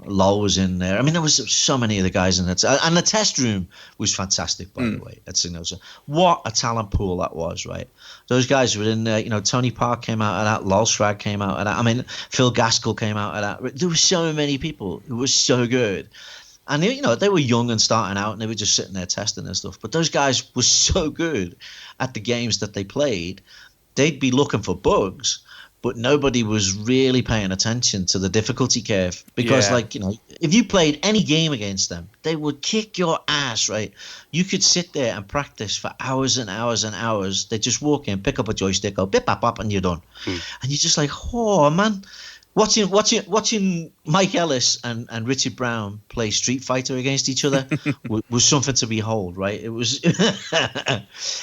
Lowell was in there. I mean, there was so many of the guys in it, and the test room was fantastic, by the way. At Psygnosis. What a talent pool that was, right? Those guys were in there. Tony Park came out of that. Lol Schrag came out of that. I mean, Phil Gaskell came out of that. There were so many people who were so good. And they were young and starting out, and they were just sitting there testing and stuff. But those guys were so good at the games that they played. They'd be looking for bugs, but nobody was really paying attention to the difficulty curve because, if you played any game against them, they would kick your ass, right? You could sit there and practice for hours and hours and hours. They just walk in, pick up a joystick, go bip, bop, bop, and you're done. And you're just oh, man. Watching Mike Ellis and Richard Brown play Street Fighter against each other was something to behold, right? It was,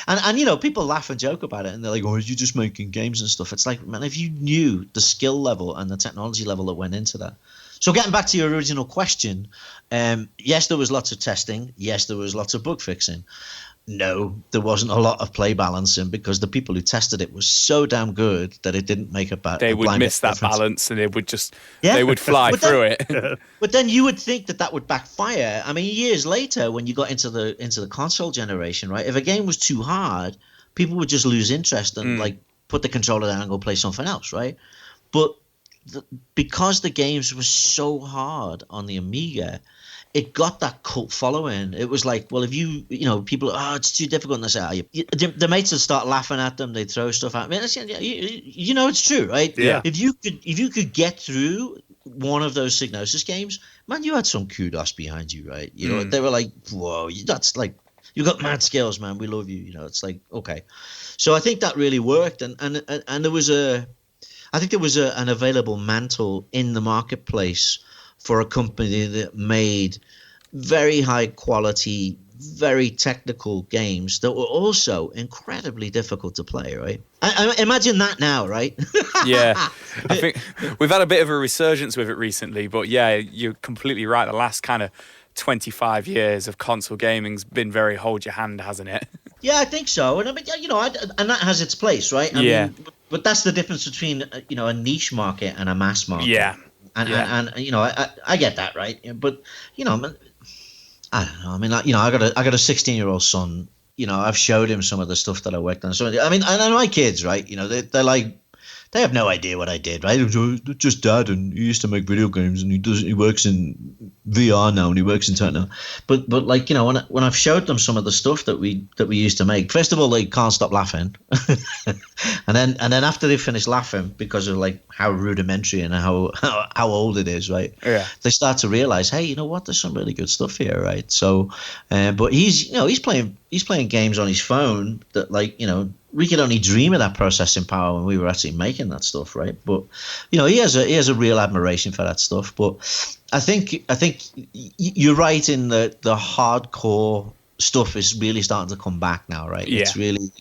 and people laugh and joke about it, and they're like, "Oh, you're just making games and stuff." It's man, if you knew the skill level and the technology level that went into that, So getting back to your original question, yes, there was lots of testing. Yes, there was lots of bug fixing. No, there wasn't a lot of play balancing because the people who tested it was so damn good that it didn't make a bad. They would miss that balance, and they would fly through it. But then you would think that would backfire. I mean, years later, when you got into the console generation, right? If a game was too hard, people would just lose interest and like put the controller down and go play something else, right? But because the games were so hard on the Amiga, it got that cult following. It was like, well, if people, it's too difficult. And they say, the mates would start laughing at them. They'd throw stuff at me. It's true, right? Yeah. If you could get through one of those Psygnosis games, man, you had some kudos behind you, right? They were like, whoa, that's like, you got mad skills, man. We love you. It's like, okay. So I think that really worked. And there was an available mantle in the marketplace for a company that made very high quality, very technical games that were also incredibly difficult to play, right? I imagine that now, right? Yeah. I think we've had a bit of a resurgence with it recently, but yeah, you're completely right. The last kind of 25 years of console gaming's been very hold your hand, hasn't it? Yeah, I think so. And I mean, and that has its place, right? I mean, but that's the difference between, a niche market and a mass market. Yeah. And I get that, right? But I don't know. I mean, I got a 16-year-old son. I've showed him some of the stuff that I worked on. So I mean, and my kids, right? They're like, they have no idea what I did, right? Just dad, and he used to make video games, and he works in VR now, and he works in tech now. But like, when I've showed them some of the stuff that we used to make, first of all, they can't stop laughing, and then after they finish laughing because of like how rudimentary and how old it is, right? Yeah. They start to realize, hey, you know what? There's some really good stuff here, right? So, but he's playing games on his phone that, like, we could only dream of that processing power when we were actually making that stuff, right? But he has a real admiration for that stuff. But I think you're right in the hardcore stuff is really starting to come back now, right? Yeah. It's really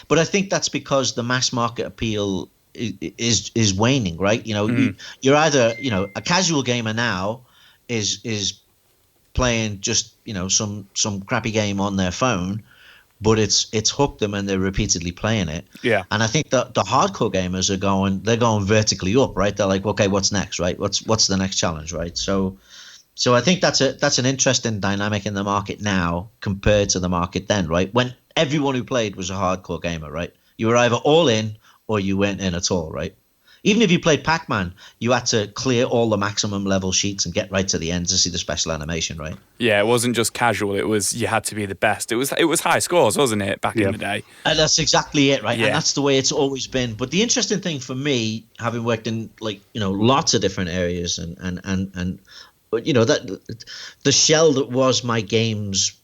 but I think that's because the mass market appeal is waning, right? You're either a casual gamer now is playing just some crappy game on their phone, but it's hooked them and they're repeatedly playing it. Yeah. And I think that the hardcore gamers they're going vertically up, right? They're like, okay, what's next, right? What's the next challenge, right? So I think that's an interesting dynamic in the market now compared to the market then, right? When everyone who played was a hardcore gamer, right? You were either all in or you weren't in at all, right? Even if you played Pac-Man, you had to clear all the maximum level sheets and get right to the end to see the special animation, right? Yeah, it wasn't just casual. It was you had to be the best. It was high scores, wasn't it, back in the day? And that's exactly it, right? Yeah. And that's the way it's always been. But the interesting thing for me, having worked in lots of different areas and that the shell that was my games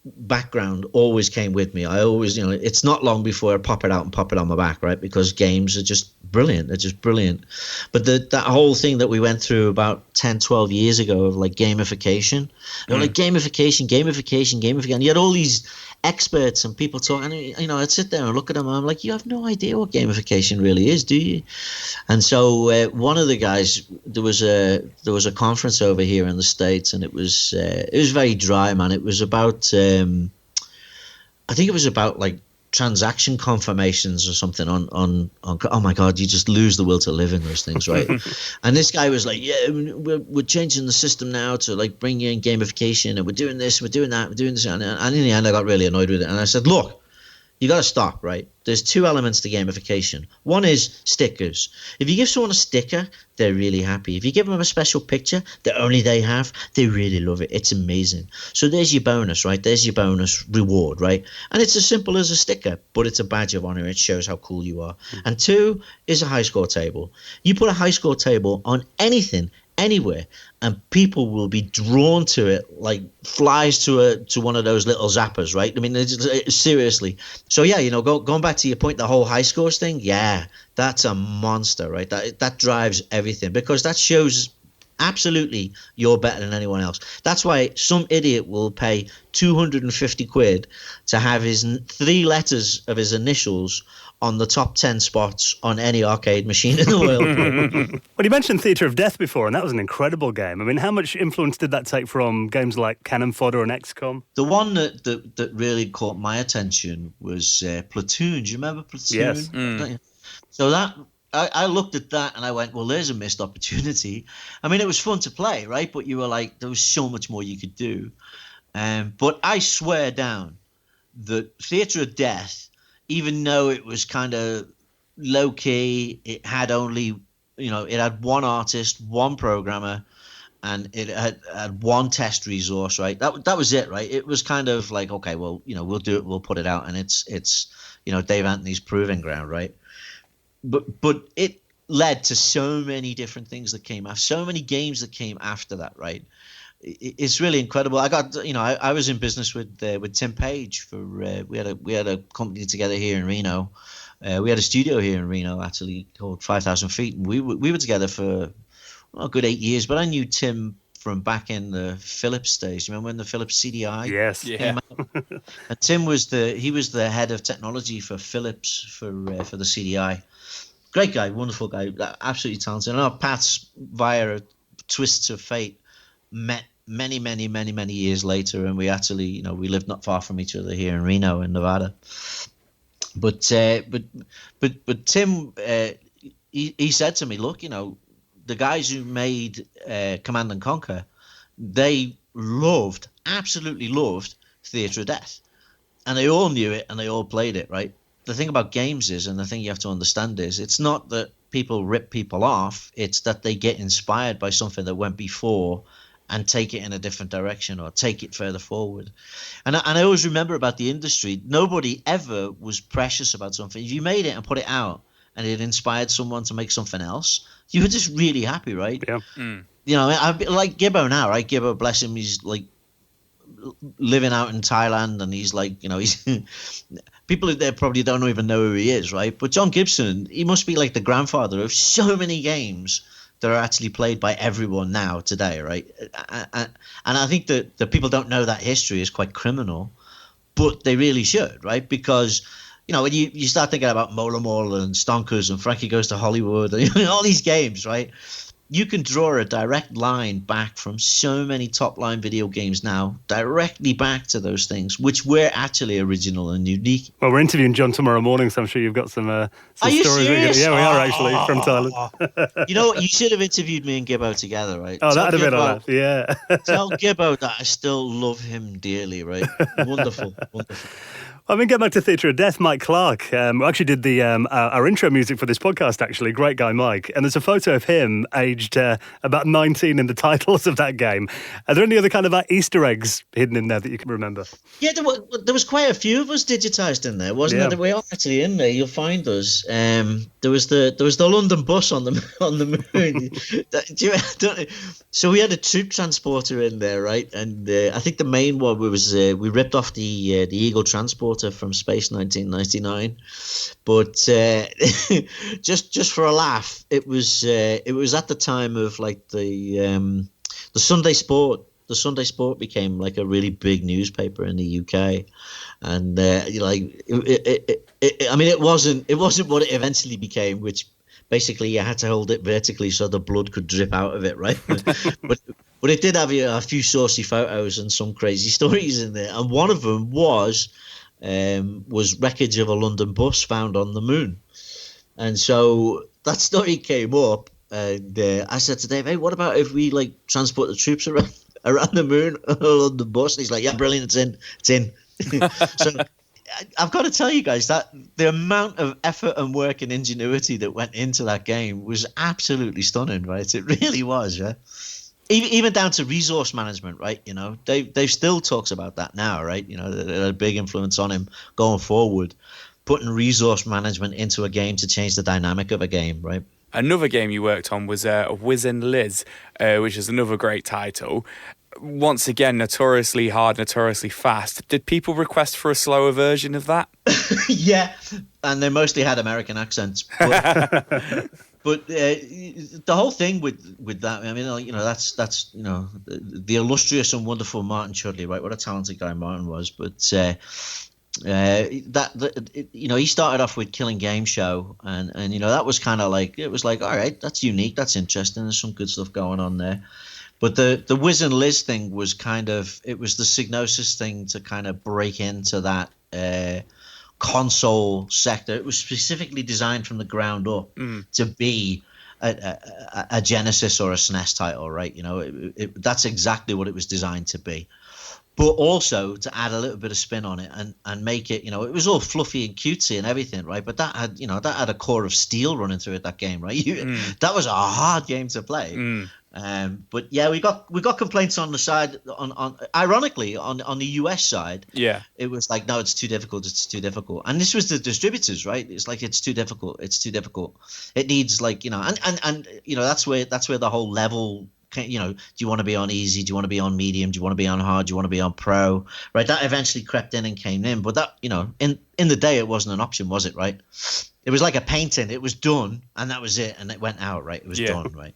background always came with me. I always, it's not long before I pop it out and pop it on my back, right? Because games are just brilliant. They're just brilliant. But that whole thing that we went through about 10, 12 years ago of like gamification, like gamification. And you had all these experts and people talking, I'd sit there and look at them and I'm like, you have no idea what gamification really is, do you? And so one of the guys, there was a conference over here in the States, and it was very dry, man. It was about I think it was about like transaction confirmations or something on oh my God, you just lose the will to live in those things, right? And this guy was like, yeah, we're changing the system now to like bring in gamification, and we're doing this, we're doing that, we're doing this. And in the end, I got really annoyed with it. And I said, look, you got to stop, right? There's two elements to gamification. One is stickers. If you give someone a sticker, they're really happy. If you give them a special picture that only they have, they really love it. It's amazing. So there's your bonus, right? There's your bonus reward, right? And it's as simple as a sticker, but it's a badge of honor. It shows how cool you are. And two is a high score table. You put a high score table on anything, anywhere, and people will be drawn to it like flies to one of those little zappers, right? I mean, seriously. So yeah, going back to your point, the whole high scores thing, yeah, that's a monster, right? That drives everything, because that shows Absolutely, you're better than anyone else. That's why some idiot will pay 250 quid to have his 3 letters of his initials on the top 10 spots on any arcade machine in the world. Well, you mentioned Theatre of Death before, and that was an incredible game. I mean, how much influence did that take from games like Cannon Fodder and XCOM? The one that really caught my attention was Platoon. Do you remember Platoon? Yes. So that I looked at that and I went, well, there's a missed opportunity. I mean, it was fun to play, right? But you were like, there was so much more you could do. But I swear down that Theatre of Death, even though it was kind of low key, it had only, it had one artist, one programmer, and it had one test resource, right? That was it, right? It was kind of like, okay, well, we'll do it, we'll put it out, and it's Dave Anthony's proving ground, right? But it led to so many different things that came after, so many games that came after that, right? It's really incredible. I got, I was in business with Tim Page for we had a company together here in Reno. We had a studio here in Reno actually called 5,000 Feet, and we were together for a good 8 years. But I knew Tim from back in the Philips days. You remember when the Philips CDI? Yes. Came out? And Tim was the head of technology for Philips for the CDI. Great guy, wonderful guy, absolutely talented. And our paths via twists of fate met many years later, and we actually, we lived not far from each other here in Reno, in Nevada. But Tim, he said to me, look, the guys who made Command and Conquer, they absolutely loved Theatre of Death, and they all knew it and they all played it, right? The thing about games is, and the thing you have to understand is, it's not that people rip people off, it's that they get inspired by something that went before and take it in a different direction or take it further forward. And I always remember about the industry, nobody ever was precious about something. If you made it and put it out and it inspired someone to make something else, you were just really happy, right? Yeah. I'm like Gibbo now, right? Gibbo, bless him, he's like living out in Thailand, and he's like, he's people there probably don't even know who he is, right? But John Gibson, he must be like the grandfather of so many games that are actually played by everyone now today, right? And I think that the people don't know that history is quite criminal, but they really should, right? Because when you start thinking about Mola Mola and Stonkers and Frankie Goes to Hollywood and all these games, right? You can draw a direct line back from so many top-line video games now, directly back to those things, which were actually original and unique. Well, we're interviewing John tomorrow morning, so I'm sure you've got some Are you stories. serious? Yeah, we are actually, from Thailand. You know what? You should have interviewed me and Gibbo together, right? Oh, that'd have been on that. Yeah. Tell Gibbo that I still love him dearly, right? Wonderful. I mean, get back to Theatre of Death. Mike Clark actually did the our intro music for this podcast, actually. Great guy, Mike. And there's a photo of him aged about 19 in the titles of that game. Are there any other kind of Easter eggs hidden in there that you can remember? Yeah, there was quite a few of us digitized in there, wasn't there? We are actually in there. You'll find us. There was the London bus on the moon. So we had a troop transporter in there, right? And I think the main one was we ripped off the Eagle transporter from Space 1999, but just for a laugh, it was at the time of like the Sunday Sport. The Sunday Sport became like a really big newspaper in the UK, and it wasn't what it eventually became, which basically you had to hold it vertically so the blood could drip out of it, right? but it did have a few saucy photos and some crazy stories in there, and one of them was wreckage of a London bus found on the moon. And so that story came up, and I said to Dave, hey, what about if we transport the troops around the moon on the bus? And he's like, yeah, brilliant, it's in. So I've got to tell you guys that the amount of effort and work and ingenuity that went into that game was absolutely stunning, right? It really was, yeah. Even down to resource management, right? Dave still talks about that now, right? That had a big influence on him going forward, putting resource management into a game to change the dynamic of a game, right? Another game you worked on was Wiz and Liz, which is another great title. Once again, notoriously hard, notoriously fast. Did people request for a slower version of that? Yeah, and they mostly had American accents. But But the whole thing with that, I mean, you know, that's the illustrious and wonderful Martin Chudley, right? What a talented guy Martin was. But you know, he started off with Killing Game Show, and you know, that was kind of like, it was like, all right, that's unique, that's interesting, there's some good stuff going on there. But the Wiz and Liz thing was kind of, it was the Psygnosis thing to kind of break into that console sector. It was specifically designed from the ground up to be a Genesis or a SNES title, right? You know, that's exactly what it was designed to be. But also to add a little bit of spin on it and make it, you know, it was all fluffy and cutesy and everything, right? But that had, you know, that had a core of steel running through it, that game, right? That was a hard game to play. But yeah, we got complaints on the side, on ironically on the US side. Yeah, it was like, no, it's too difficult, and this was the distributors, right? It's like, it's too difficult, it needs, like, you know, and you know, that's where the whole level, you know, do you want to be on easy, do you want to be on medium, do you want to be on hard, do you want to be on pro, right? That eventually crept in and came in, but that, you know, in the day it wasn't an option, was it, right? It was like a painting, it was done and that was it, and it went out, right? It was done, right?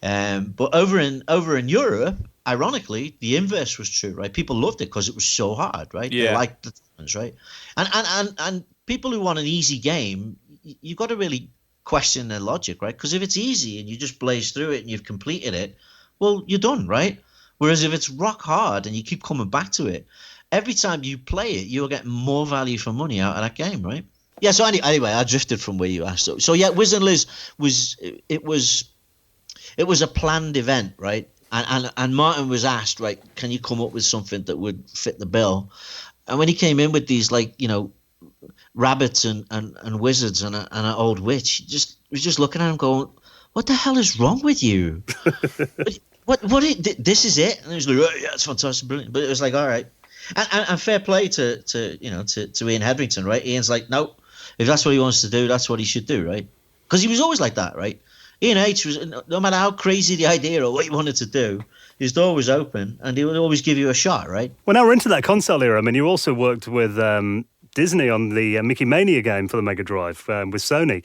But over in Europe, ironically, the inverse was true, right? People loved it because it was so hard, right? They liked the challenge, right? And people who want an easy game, you've got to really question their logic, right? Because if it's easy and you just blaze through it and you've completed it, well, you're done, right? Whereas if it's rock hard and you keep coming back to it, every time you play it, you'll get more value for money out of that game, right? Yeah. So anyway, I drifted from where you asked. So yeah, Wiz and Liz it was a planned event, right? And Martin was asked, right, can you come up with something that would fit the bill? And when he came in with these, like, you know, rabbits and wizards and an old witch, was just looking at him going, what the hell is wrong with you? This is it? And he was like, oh, yeah, it's fantastic, brilliant. But it was like, all right. And fair play to Ian Hetherington, right? Ian's like, no, if that's what he wants to do, that's what he should do, right? Because he was always like that, right? Ian H was, no matter how crazy the idea or what he wanted to do, his door was open and he would always give you a shot, right? Well, now we're into that console era. I mean, you also worked with Disney on the Mickey Mania game for the Mega Drive with Sony.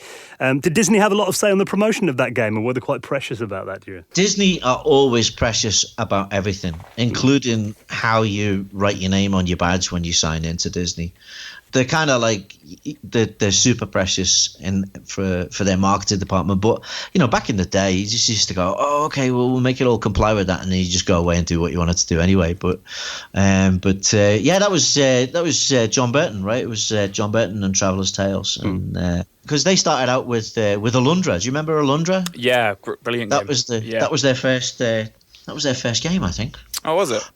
Did Disney have a lot of say on the promotion of that game, and were they quite precious about that, do you? Disney are always precious about everything, including how you write your name on your badge when you sign into Disney. They're kind of like, they're super precious for their marketing department. But, you know, back in the day, you just used to go, oh, okay, well, we'll make it all comply with that. And then you just go away and do what you wanted to do anyway. But yeah, that was John Burton, right? It was John Burton and Traveller's Tales. And because they started out with Alundra. Do you remember Alundra? Yeah, brilliant game. That was their first game, I think. Oh, was it?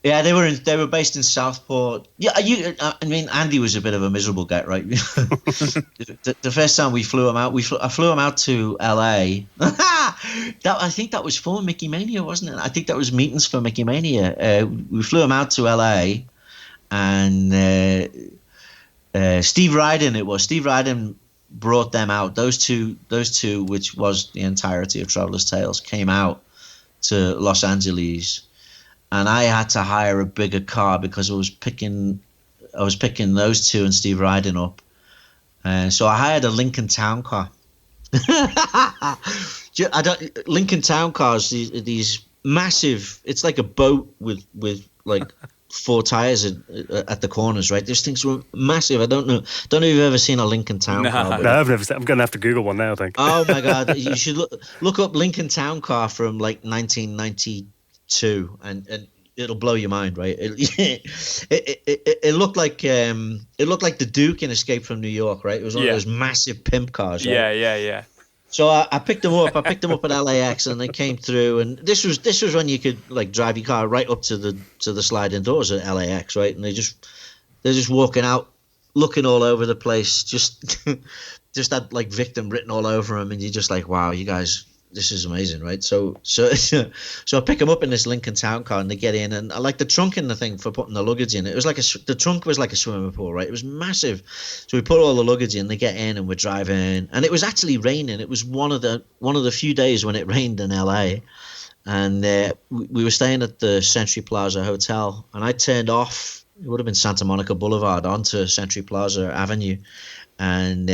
Yeah, they were based in Southport. Yeah, I mean, Andy was a bit of a miserable guy, right? the first time we flew him out, I flew him out to LA. I think that was for Mickey Mania, wasn't it? I think that was meetings for Mickey Mania. We flew him out to LA, and Steve Ryden brought them out. Those two, which was the entirety of Traveller's Tales, came out to Los Angeles. And I had to hire a bigger car because I was picking those two and Steve Ryden up. So I hired a Lincoln Town Car. Lincoln Town Cars, these massive, it's like a boat with like 4 tires at the corners, right? These things were massive. I don't know if you've ever seen a Lincoln Town Car. No, I've never seen. I'm going to have to Google one now, I think. Oh my God. You should look up Lincoln Town Car from like 1992, and it'll blow your mind, right? It looked like the Duke in Escape from New York, right? It was one of those massive pimp cars, right? Yeah. So I picked them up. I picked them up at LAX, and they came through. And this was when you could like drive your car right up to the sliding doors at LAX, right? And they're just walking out, looking all over the place, just had like victim written all over them, and you're just like, wow, you guys. This is amazing, right? So I pick them up in this Lincoln Town Car, and they get in, and I like the trunk in the thing for putting the luggage in. It was like the trunk was like a swimming pool, right? It was massive. So we put all the luggage in, they get in, and we're driving, and it was actually raining. It was one of the few days when it rained in LA, and we were staying at the Century Plaza Hotel, and I turned off. It would have been Santa Monica Boulevard onto Century Plaza Avenue, and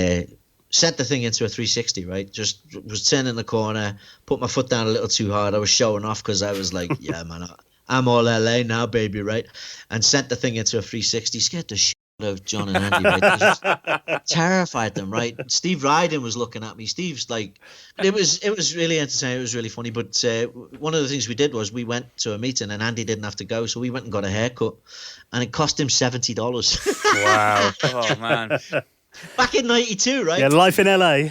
sent the thing into a 360, right? Just was turning the corner, put my foot down a little too hard. I was showing off because I was like, yeah, man, I'm all LA now, baby, right? And sent the thing into a 360, scared the shit out of John and Andy, right? Just terrified them, right? Steve Ryden was looking at me. Steve's like, it was really entertaining. It was really funny. But one of the things we did was we went to a meeting and Andy didn't have to go. So we went and got a haircut and it cost him $70. Wow. Oh, man. Back in '92, right? Yeah, life in LA.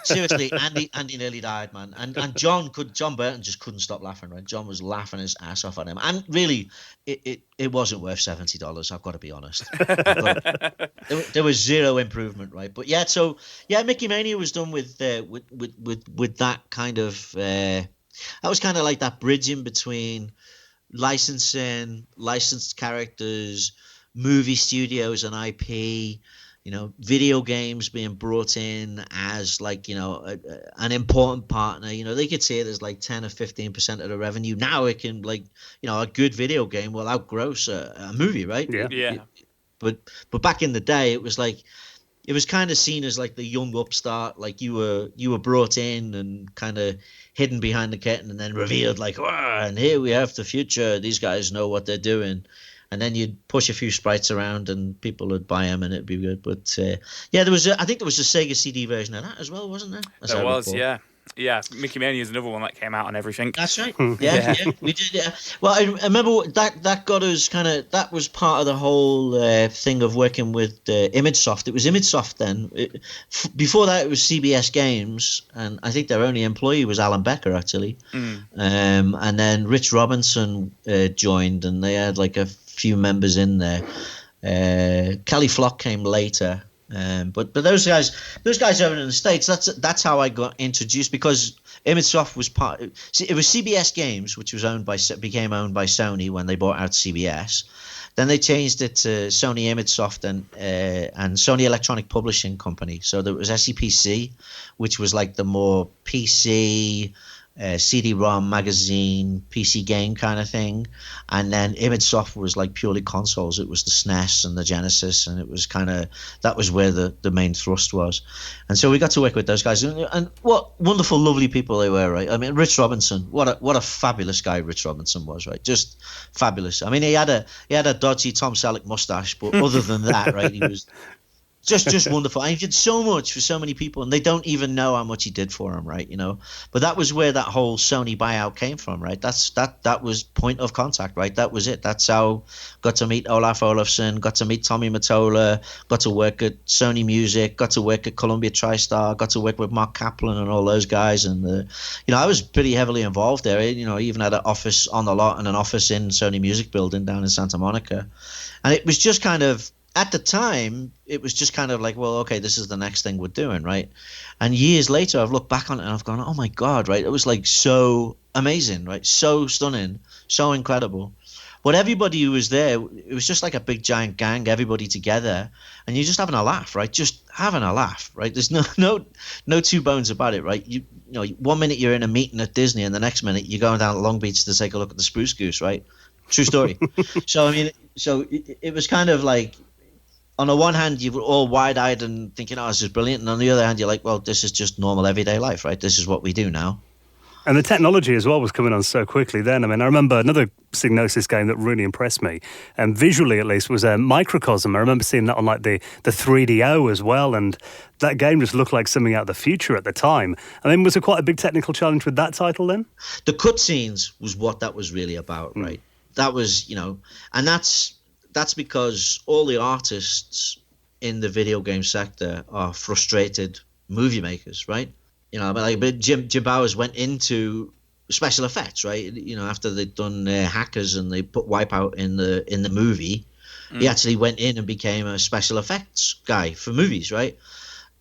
Seriously, Andy nearly died, man. And John Burton just couldn't stop laughing, right? John was laughing his ass off at him. And really, it wasn't worth $70. I've got to be honest. There was zero improvement, right? But yeah, so yeah, Mickey Mania was done with that kind of. That was kind of like that bridging between licensed characters, movie studios, and IP. You know, video games being brought in as like, you know, an important partner. You know, they could see it as like 10 or 15% of the revenue. Now it can, like, you know, a good video game will outgross a movie, right? Yeah. But back in the day, it was like, it was kind of seen as like the young upstart, like you were brought in and kind of hidden behind the curtain and then revealed like, and here we have the future. These guys know what they're doing. And then you'd push a few sprites around and people would buy them and it'd be good. But yeah, I think there was a Sega CD version of that as well, wasn't there? There was, yeah. Yeah, Mickey Mania is another one that came out on everything. That's right. Yeah, we did. Yeah. Well, I remember that got us that was part of the whole thing of working with ImageSoft. It was ImageSoft then. Before that, it was CBS Games, and I think their only employee was Alan Becker actually. And then Rich Robinson joined, and they had like a few members in there. Kelly Flock came later. But those guys over in the States, that's how I got introduced, because ImageSoft was it was CBS Games, which was became owned by Sony when they bought out CBS. Then they changed it to Sony ImageSoft and Sony Electronic Publishing Company. So there was SEPC, which was like the more PC, CD-ROM magazine, PC game kind of thing, and then ImageSoft was like purely consoles. It was the SNES and the Genesis, and it was that was where the main thrust was. And so we got to work with those guys, and what wonderful, lovely people they were, right? I mean, Rich Robinson, what a fabulous guy Rich Robinson was, right? Just fabulous. I mean, he had a dodgy Tom Selleck mustache, but other than that, right, he was just wonderful. And he did so much for so many people, and they don't even know how much he did for them, right? You know, but that was where that whole Sony buyout came from, right? That was point of contact, right? That was it. That's how got to meet Olaf Olafsson, got to meet Tommy Mottola, got to work at Sony Music, got to work at Columbia TriStar, got to work with Mark Kaplan and all those guys. And you know, I was pretty heavily involved there. You know, I even had an office on the lot and an office in Sony Music Building down in Santa Monica, and it was just kind of. At the time, it was just kind of like, well, okay, this is the next thing we're doing, right? And years later, I've looked back on it and I've gone, oh my God, right? It was like so amazing, right? So stunning, so incredible. But everybody who was there, it was just like a big giant gang, everybody together, and you're just having a laugh, right? Just having a laugh, right? There's no two bones about it, right? You know, 1 minute you're in a meeting at Disney, and the next minute you're going down to Long Beach to take a look at the Spruce Goose, right? True story. So I mean, it was kind of like. On the one hand, you were all wide-eyed and thinking, oh, this is brilliant. And on the other hand, you're like, well, this is just normal everyday life, right? This is what we do now. And the technology as well was coming on so quickly then. I mean, I remember another Psygnosis game that really impressed me, and visually at least, was a Microcosm. I remember seeing that on like the 3DO as well, and that game just looked like something out of the future at the time. I mean, was there quite a big technical challenge with that title then? The cutscenes was what that was really about, right? That was, you know, and that's because all the artists in the video game sector are frustrated movie makers, right? You know, but Jim Bowers went into special effects, right? You know, after they'd done Hackers and they put Wipeout in the movie, he actually went in and became a special effects guy for movies, right?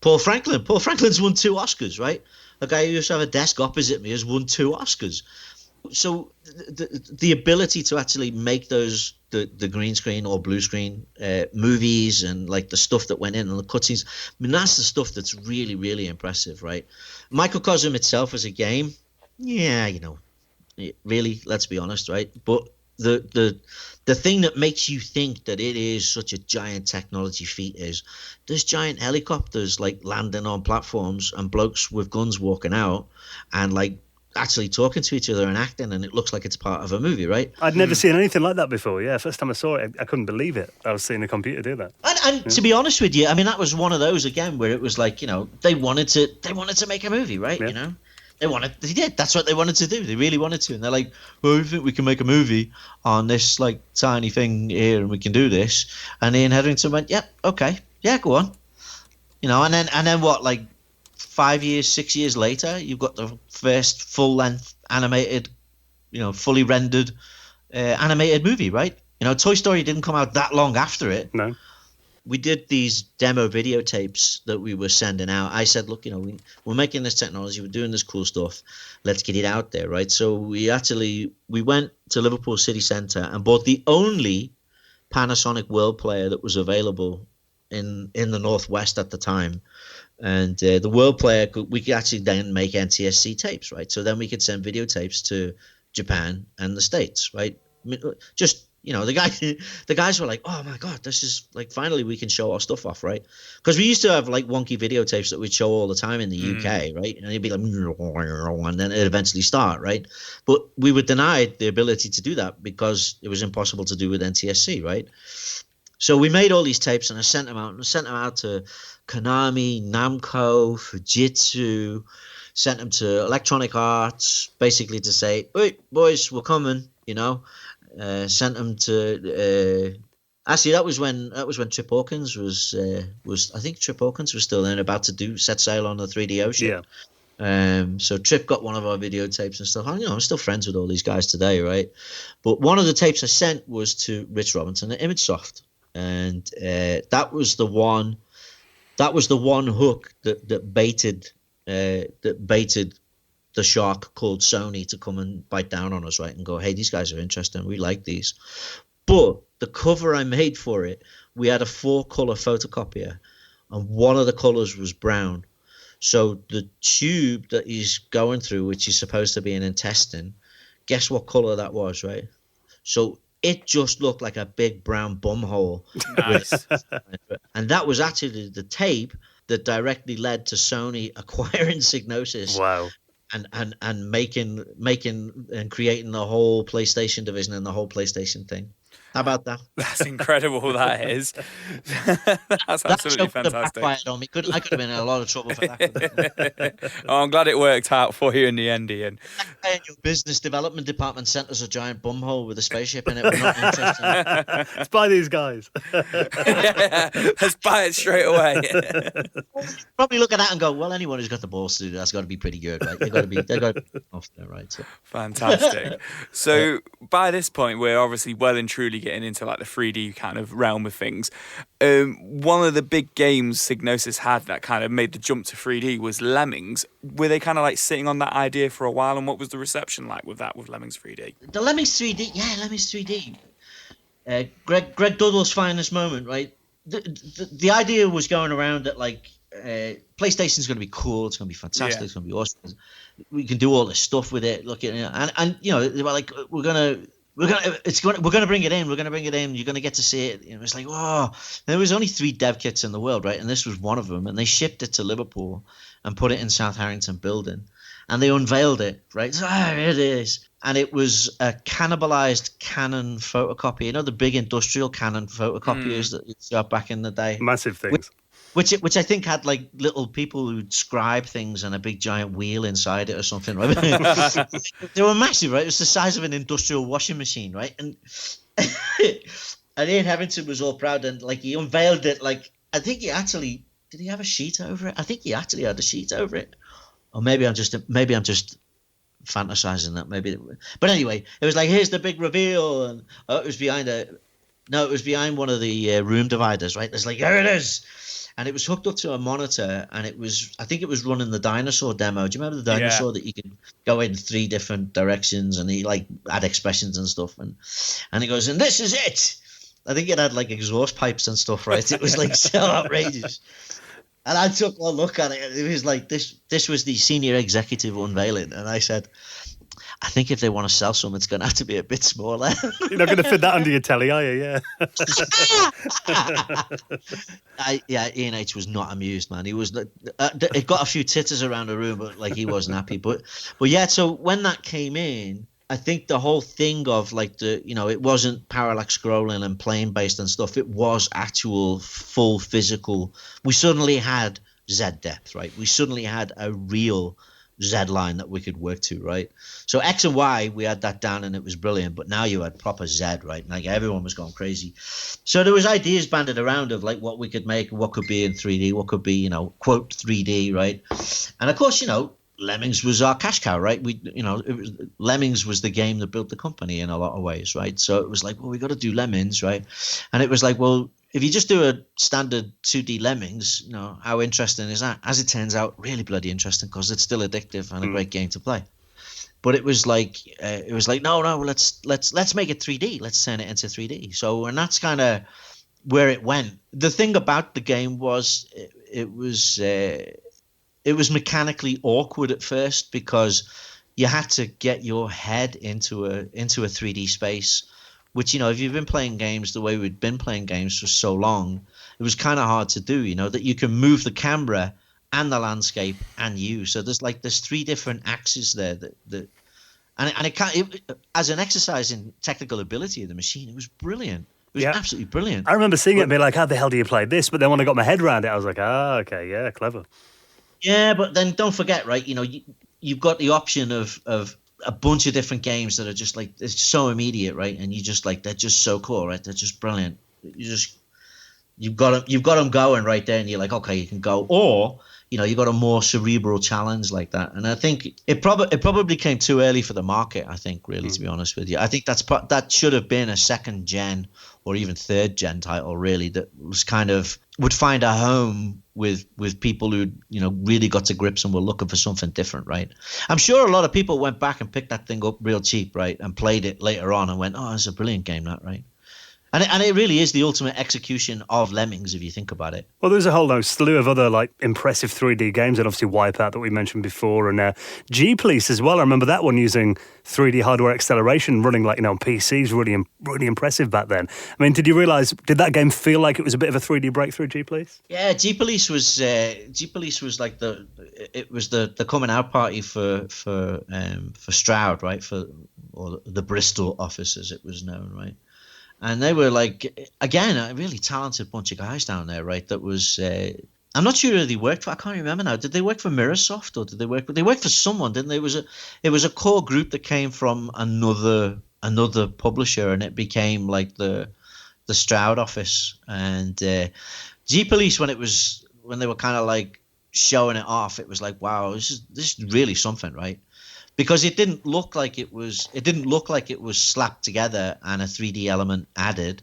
Paul Franklin's won 2 Oscars, right? A guy who used to have a desk opposite me has won 2 Oscars. So the ability to actually make those the green screen or blue screen movies and like the stuff that went in and the cutscenes, I mean, that's the stuff that's really, really impressive, right? Microcosm itself as a game, yeah, you know, really, let's be honest, right? But the thing that makes you think that it is such a giant technology feat is there's giant helicopters like landing on platforms and blokes with guns walking out and like actually talking to each other and acting, and it looks like it's part of a movie, right? I'd never seen anything like that before. Yeah, first time I saw it, I couldn't believe it. I was seeing a computer do that. And to be honest with you, I mean, that was one of those again where it was like, you know, they wanted to make a movie, right? Yeah. You know, they did. That's what they wanted to do. They really wanted to, and they're like, well, we think we can make a movie on this like tiny thing here, and we can do this. And Ian Hetherington went, yeah, okay, yeah, go on, you know, and then what, like 6 years later, you've got the first full-length animated, you know, fully rendered animated movie, right? You know, Toy Story didn't come out that long after it. No. We did these demo videotapes that we were sending out. I said, look, you know, we're making this technology, we're doing this cool stuff. Let's get it out there, right? So we went to Liverpool City Centre and bought the only Panasonic World Player that was available in the Northwest at the time. And the World Player, we could actually then make NTSC tapes, right? So then we could send videotapes to Japan and the States, right? I mean, just, you know, the guys were like, oh my God, this is like, finally we can show our stuff off, right? Because we used to have like wonky videotapes that we'd show all the time in the UK, right? And it'd be like, and then it'd eventually start, right? But we were denied the ability to do that because it was impossible to do with NTSC, right? So we made all these tapes and I sent them out to Konami, Namco, Fujitsu, sent them to Electronic Arts, basically to say, "Wait, boys, we're coming," you know. Sent them to. Actually, that was when Trip Hawkins was. I think Trip Hawkins was still then about to set sail on the 3D Ocean. Yeah. So Trip got one of our videotapes and stuff. You know, I'm still friends with all these guys today, right? But one of the tapes I sent was to Rich Robinson at ImageSoft, and that was the one. That was the one hook that baited the shark called Sony to come and bite down on us, right? And go, hey, these guys are interesting. We like these. But the cover I made for it, we had a 4-color photocopier, and one of the colors was brown. So the tube that he's going through, which is supposed to be an intestine, guess what color that was, right? So it just looked like a big brown bum hole. Nice. And that was actually the tape that directly led to Sony acquiring Psygnosis. Wow. And making and creating the whole PlayStation division and the whole PlayStation thing. How about that? That's incredible. That is. That's absolutely fantastic. On me. I could have been in a lot of trouble for that. Oh, I'm glad it worked out for you in the end, Ian. Your business development department sent us a giant bumhole with a spaceship in it. We're not interested. Let's buy these guys. Yeah, let's buy it straight away. Probably look at that and go, well, anyone who's got the balls to do that's got to be pretty good, right? They've got to be off there, right? So. Fantastic. So by this point, we're obviously well and truly getting into like the 3D kind of realm of things. One of the big games Psygnosis had that kind of made the jump to 3D was Lemmings. Were they kind of like sitting on that idea for a while, and what was the reception like with that, with Lemmings 3D? The Lemmings 3D, yeah, Lemmings 3D. Greg Duddle's finest moment, right? The idea was going around that like PlayStation's going to be cool, it's going to be fantastic, It's going to be awesome. We can do all this stuff with it. Look at it, and you know, they were like, we're gonna bring it in. We're gonna bring it in. You're gonna get to see it. You know, it's like, oh, there was only 3 dev kits in the world, right? And this was one of them. And they shipped it to Liverpool and put it in South Harrington building, and they unveiled it, right? So here it is, and it was a cannibalized Canon photocopy. You know, the big industrial Canon photocopiers that you saw back in the day. Massive things. Which I think had like little people who'd scribe things and a big giant wheel inside it or something, right? They were massive, right? It was the size of an industrial washing machine, right? And Ian Hetherington was all proud, and like he unveiled it. Like I think he actually did. He have a sheet over it? I think he actually had a sheet over it. Or maybe I'm just fantasizing that. Maybe, but anyway, it was like, here's the big reveal, and it was behind one of the room dividers, right? It's like, here it is. And it was hooked up to a monitor, and I think it was running the dinosaur demo. Do you remember the dinosaur that you could go in 3 different directions, and he like had expressions and stuff, and he goes, and this is it. I think it had like exhaust pipes and stuff, right? It was like so outrageous. And I took a look at it, and it was like this was the senior executive unveiling, and I said, I think if they want to sell some, it's going to have to be a bit smaller. You're not going to fit that under your telly, are you? Yeah. Ian H was not amused, man. He was. It got a few titters around the room, but like he wasn't happy. But yeah. So when that came in, I think the whole thing of like it wasn't parallax scrolling and plane based and stuff. It was actual full physical. We suddenly had Z depth, right? We suddenly had a real Z line that we could work to, right? So X and Y, we had that down and it was brilliant, but now you had proper Z, right? Like everyone was going crazy. So there was ideas banded around of like what we could make, what could be in 3D, what could be, quote 3D, right? And of course, Lemmings was our cash cow, right? Lemmings was the game that built the company in a lot of ways, right? So it was like, well, we got to do Lemmings, right? And it was like, well, if you just do a standard 2D Lemmings, how interesting is that? As it turns out, really bloody interesting because it's still addictive and a great game to play. But it was like, no, let's make it 3D. Let's turn it into 3D. So, and that's kind of where it went. The thing about the game was it was mechanically awkward at first because you had to get your head into a 3D space, which, if you've been playing games the way we'd been playing games for so long, it was kind of hard to do, that you can move the camera and the landscape and you. So there's three different axes there and as an exercise in technical ability of the machine, it was brilliant. It was absolutely brilliant. I remember seeing it and being like, how the hell do you play this? But then when I got my head around it, I was like, okay, yeah, clever. Yeah, but then don't forget, right? You've got the option of a bunch of different games that are just like it's so immediate, right? And you just like they're just so cool, right? They're just brilliant. You've got them going right there, and you're like, okay, you can go. Or you got a more cerebral challenge like that. And I think it probably came too early for the market. I think, really, to be honest with you, I think that should have been a second gen or even third gen title, really, that was kind of would find a home with people who really got to grips and were looking for something different, right? I'm sure a lot of people went back and picked that thing up real cheap, right, and played it later on and went, oh, it's a brilliant game, that, right? And it really is the ultimate execution of Lemmings, if you think about it. Well, there's a whole slew of other like impressive 3D games, and obviously Wipeout that we mentioned before, and G-Police as well. I remember that one using 3D hardware acceleration, running like on PCs, really impressive back then. I mean, did you realise? Did that game feel like it was a bit of a 3D breakthrough? G-Police? Yeah, G-Police was like the coming out party for Stroud, right? Or the Bristol office, as it was known, right? And they were like, again, a really talented bunch of guys down there, right? That was, I'm not sure who they worked for. I can't remember now. Did they work for Mirrorsoft or did they work? They worked for someone, didn't they? It was a core group that came from another publisher, and it became like the Stroud office. And G-Police, when they were kind of like showing it off, it was like, wow, this is really something, right? Because it didn't look like it was slapped together and a 3D element added.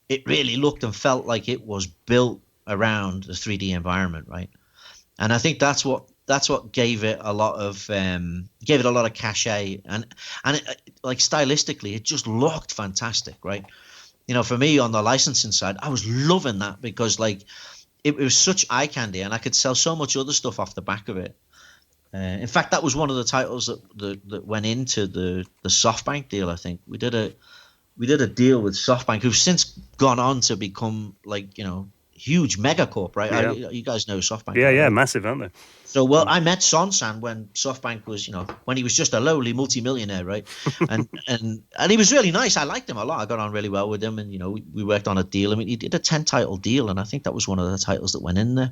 It really looked and felt like it was built around the 3D environment, right? And I think that's what gave it a lot of cachet and it, like stylistically, it just looked fantastic, right? For me on the licensing side, I was loving that because like it was such eye candy, and I could sell so much other stuff off the back of it. In fact, that was one of the titles that went into the SoftBank deal. I think we did a deal with SoftBank, who've since gone on to become like huge megacorp, right? Yeah. You guys know SoftBank. Yeah, right? yeah, massive, aren't they? So I met Son-san when SoftBank was when he was just a lowly multimillionaire, right? and he was really nice. I liked him a lot. I got on really well with him, and we worked on a deal. I mean, he did a 10 title deal, and I think that was one of the titles that went in there.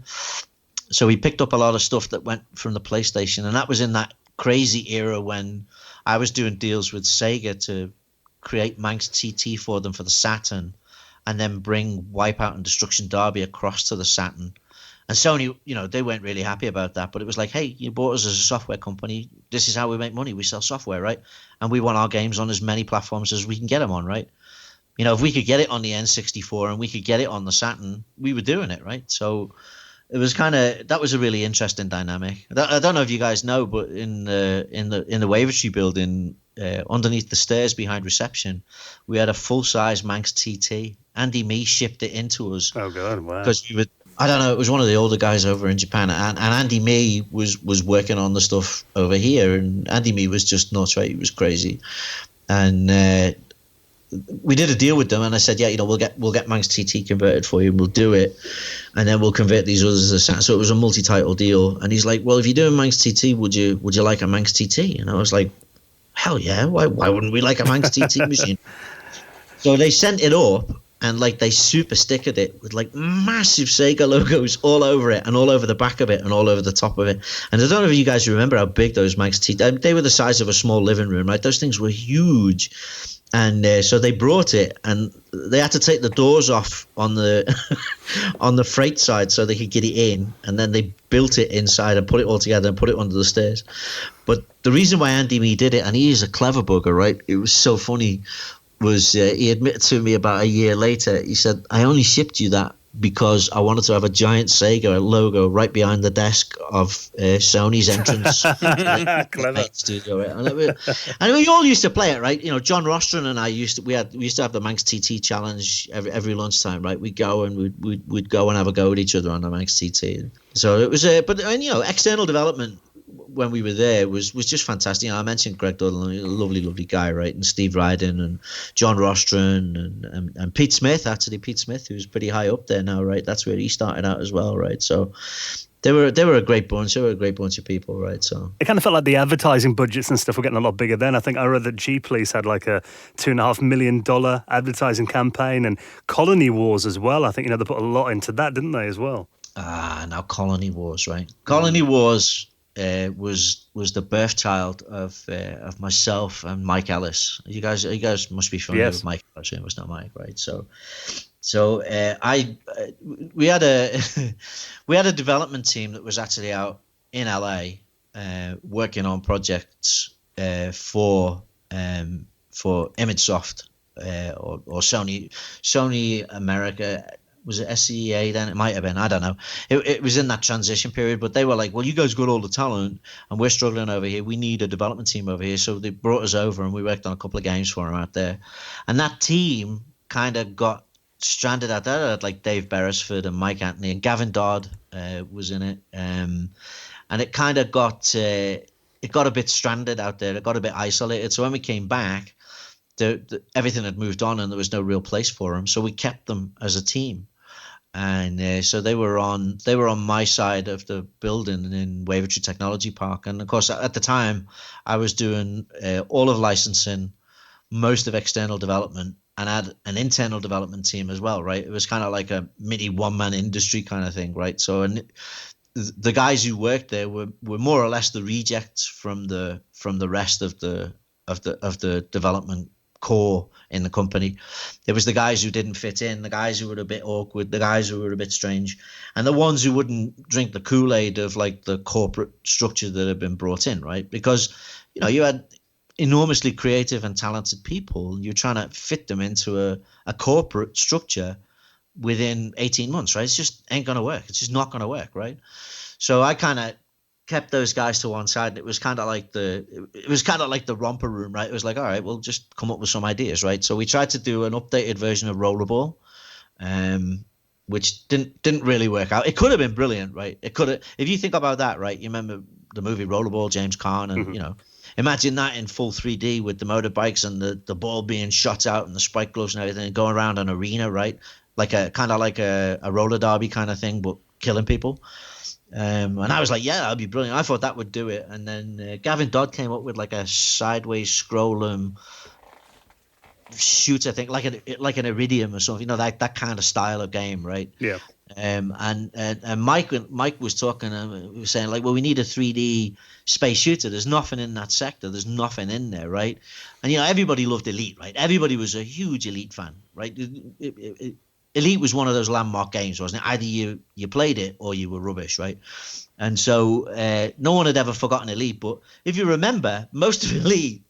So he picked up a lot of stuff that went from the PlayStation, and that was in that crazy era when I was doing deals with Sega to create Manx TT for them for the Saturn, and then bring Wipeout and Destruction Derby across to the Saturn. And Sony, they weren't really happy about that, but it was like, hey, you bought us as a software company. This is how we make money. We sell software, right? And we want our games on as many platforms as we can get them on, right? If we could get it on the N64 and we could get it on the Saturn, we were doing it, right? So it was that was a really interesting dynamic. I don't know if you guys know, but in the Wavertree building, underneath the stairs behind reception, we had a full-size Manx TT. Andy Mee shipped it into us. Oh God, wow! Because I don't know. It was one of the older guys over in Japan, and Andy Mee was working on the stuff over here, and Andy Mee was just nuts, right? He was crazy, and we did a deal with them, and I said, yeah, we'll get Manx TT converted for you, and we'll do it, and then we'll convert these others as a, so it was a multi-title deal. And he's like, well, if you're doing Manx TT, would you like a Manx TT? And I was like, hell yeah, why wouldn't we like a Manx TT machine? So they sent it up. And like they super stickered it with like massive Sega logos all over it and all over the back of it and all over the top of it. And I don't know if you guys remember how big those Manx TT. They were the size of a small living room, right? Those things were huge. And so they brought it, and they had to take the doors off on the on the freight side so they could get it in. And then they built it inside and put it all together and put it under the stairs. But the reason why Andy Mee did it, and he is a clever bugger, right? It was so funny. Was he admitted to me about a year later, he said, I only shipped you that because I wanted to have a giant Sega logo right behind the desk of Sony's entrance Clever studio. And we all used to play it, right? John Rostron and I used to have the Manx TT challenge every lunchtime, right? We'd go and we'd go and have a go at each other on the Manx TT. So it was external development when we were there was just fantastic. I mentioned Greg Dudley, a lovely guy, right? And Steve Ryden and John Rostron and Pete Smith, who's pretty high up there now, right? That's where he started out as well, right? So they were a great bunch. They were a great bunch of people, right? So it kind of felt like the advertising budgets and stuff were getting a lot bigger then. I think I read that G Police had like a $2.5 million advertising campaign, and Colony Wars as well. I think they put a lot into that, didn't they, as well? Now Colony Wars, right? Colony Wars was the birth child of myself and Mike Ellis. You guys must be familiar with Mike Ellis. It was not Mike, right? So we had a development team that was actually out in LA working on projects for ImageSoft or Sony America. Was it SCEA then? It might have been. I don't know. It was in that transition period, but they were like, well, you guys got all the talent and we're struggling over here. We need a development team over here. So they brought us over and we worked on a couple of games for them out there. And that team kind of got stranded out there. Like Dave Beresford and Mike Anthony and Gavin Dodd was in it. And it kind of got a bit stranded out there. It got a bit isolated. So when we came back, everything had moved on and there was no real place for them. So we kept them as a team. And so they were on my side of the building in Wavertree Technology Park. And of course, at the time, I was doing all of licensing, most of external development, and had an internal development team as well, right? It was kind of like a mini one-man industry kind of thing, right? So the guys who worked there were more or less the rejects from the rest of the development core in the company. There was the guys who didn't fit in, the guys who were a bit awkward, the guys who were a bit strange, and the ones who wouldn't drink the Kool-Aid of like the corporate structure that had been brought in, right? Because you had enormously creative and talented people. You're trying to fit them into a corporate structure within 18 months, right? It's just ain't gonna work. It's just not gonna work, right? So I kind of kept those guys to one side, and it was kind of like the romper room, right? It was like, all right, we'll just come up with some ideas, right? So we tried to do an updated version of Rollerball, which didn't really work out. It could have been brilliant, right? It could have, if you think about that, right? You remember the movie Rollerball, James Caan, and imagine that in full 3D with the motorbikes and the ball being shot out and the spike gloves and everything, and going around an arena, right? Like a roller derby kind of thing, but killing people. And I was like, yeah, that'd be brilliant. I thought that would do it. And then Gavin Dodd came up with like a sideways scrolling shooter thing, like an Iridium or something, that kind of style of game, right? Yeah. And Mike was talking and he was saying like, well, we need a 3D space shooter. There's nothing in that sector. There's nothing in there, right? And everybody loved Elite, right? Everybody was a huge Elite fan, right? Elite was one of those landmark games, wasn't it? Either you played it or you were rubbish, right? And so no one had ever forgotten Elite. But if you remember, most of Elite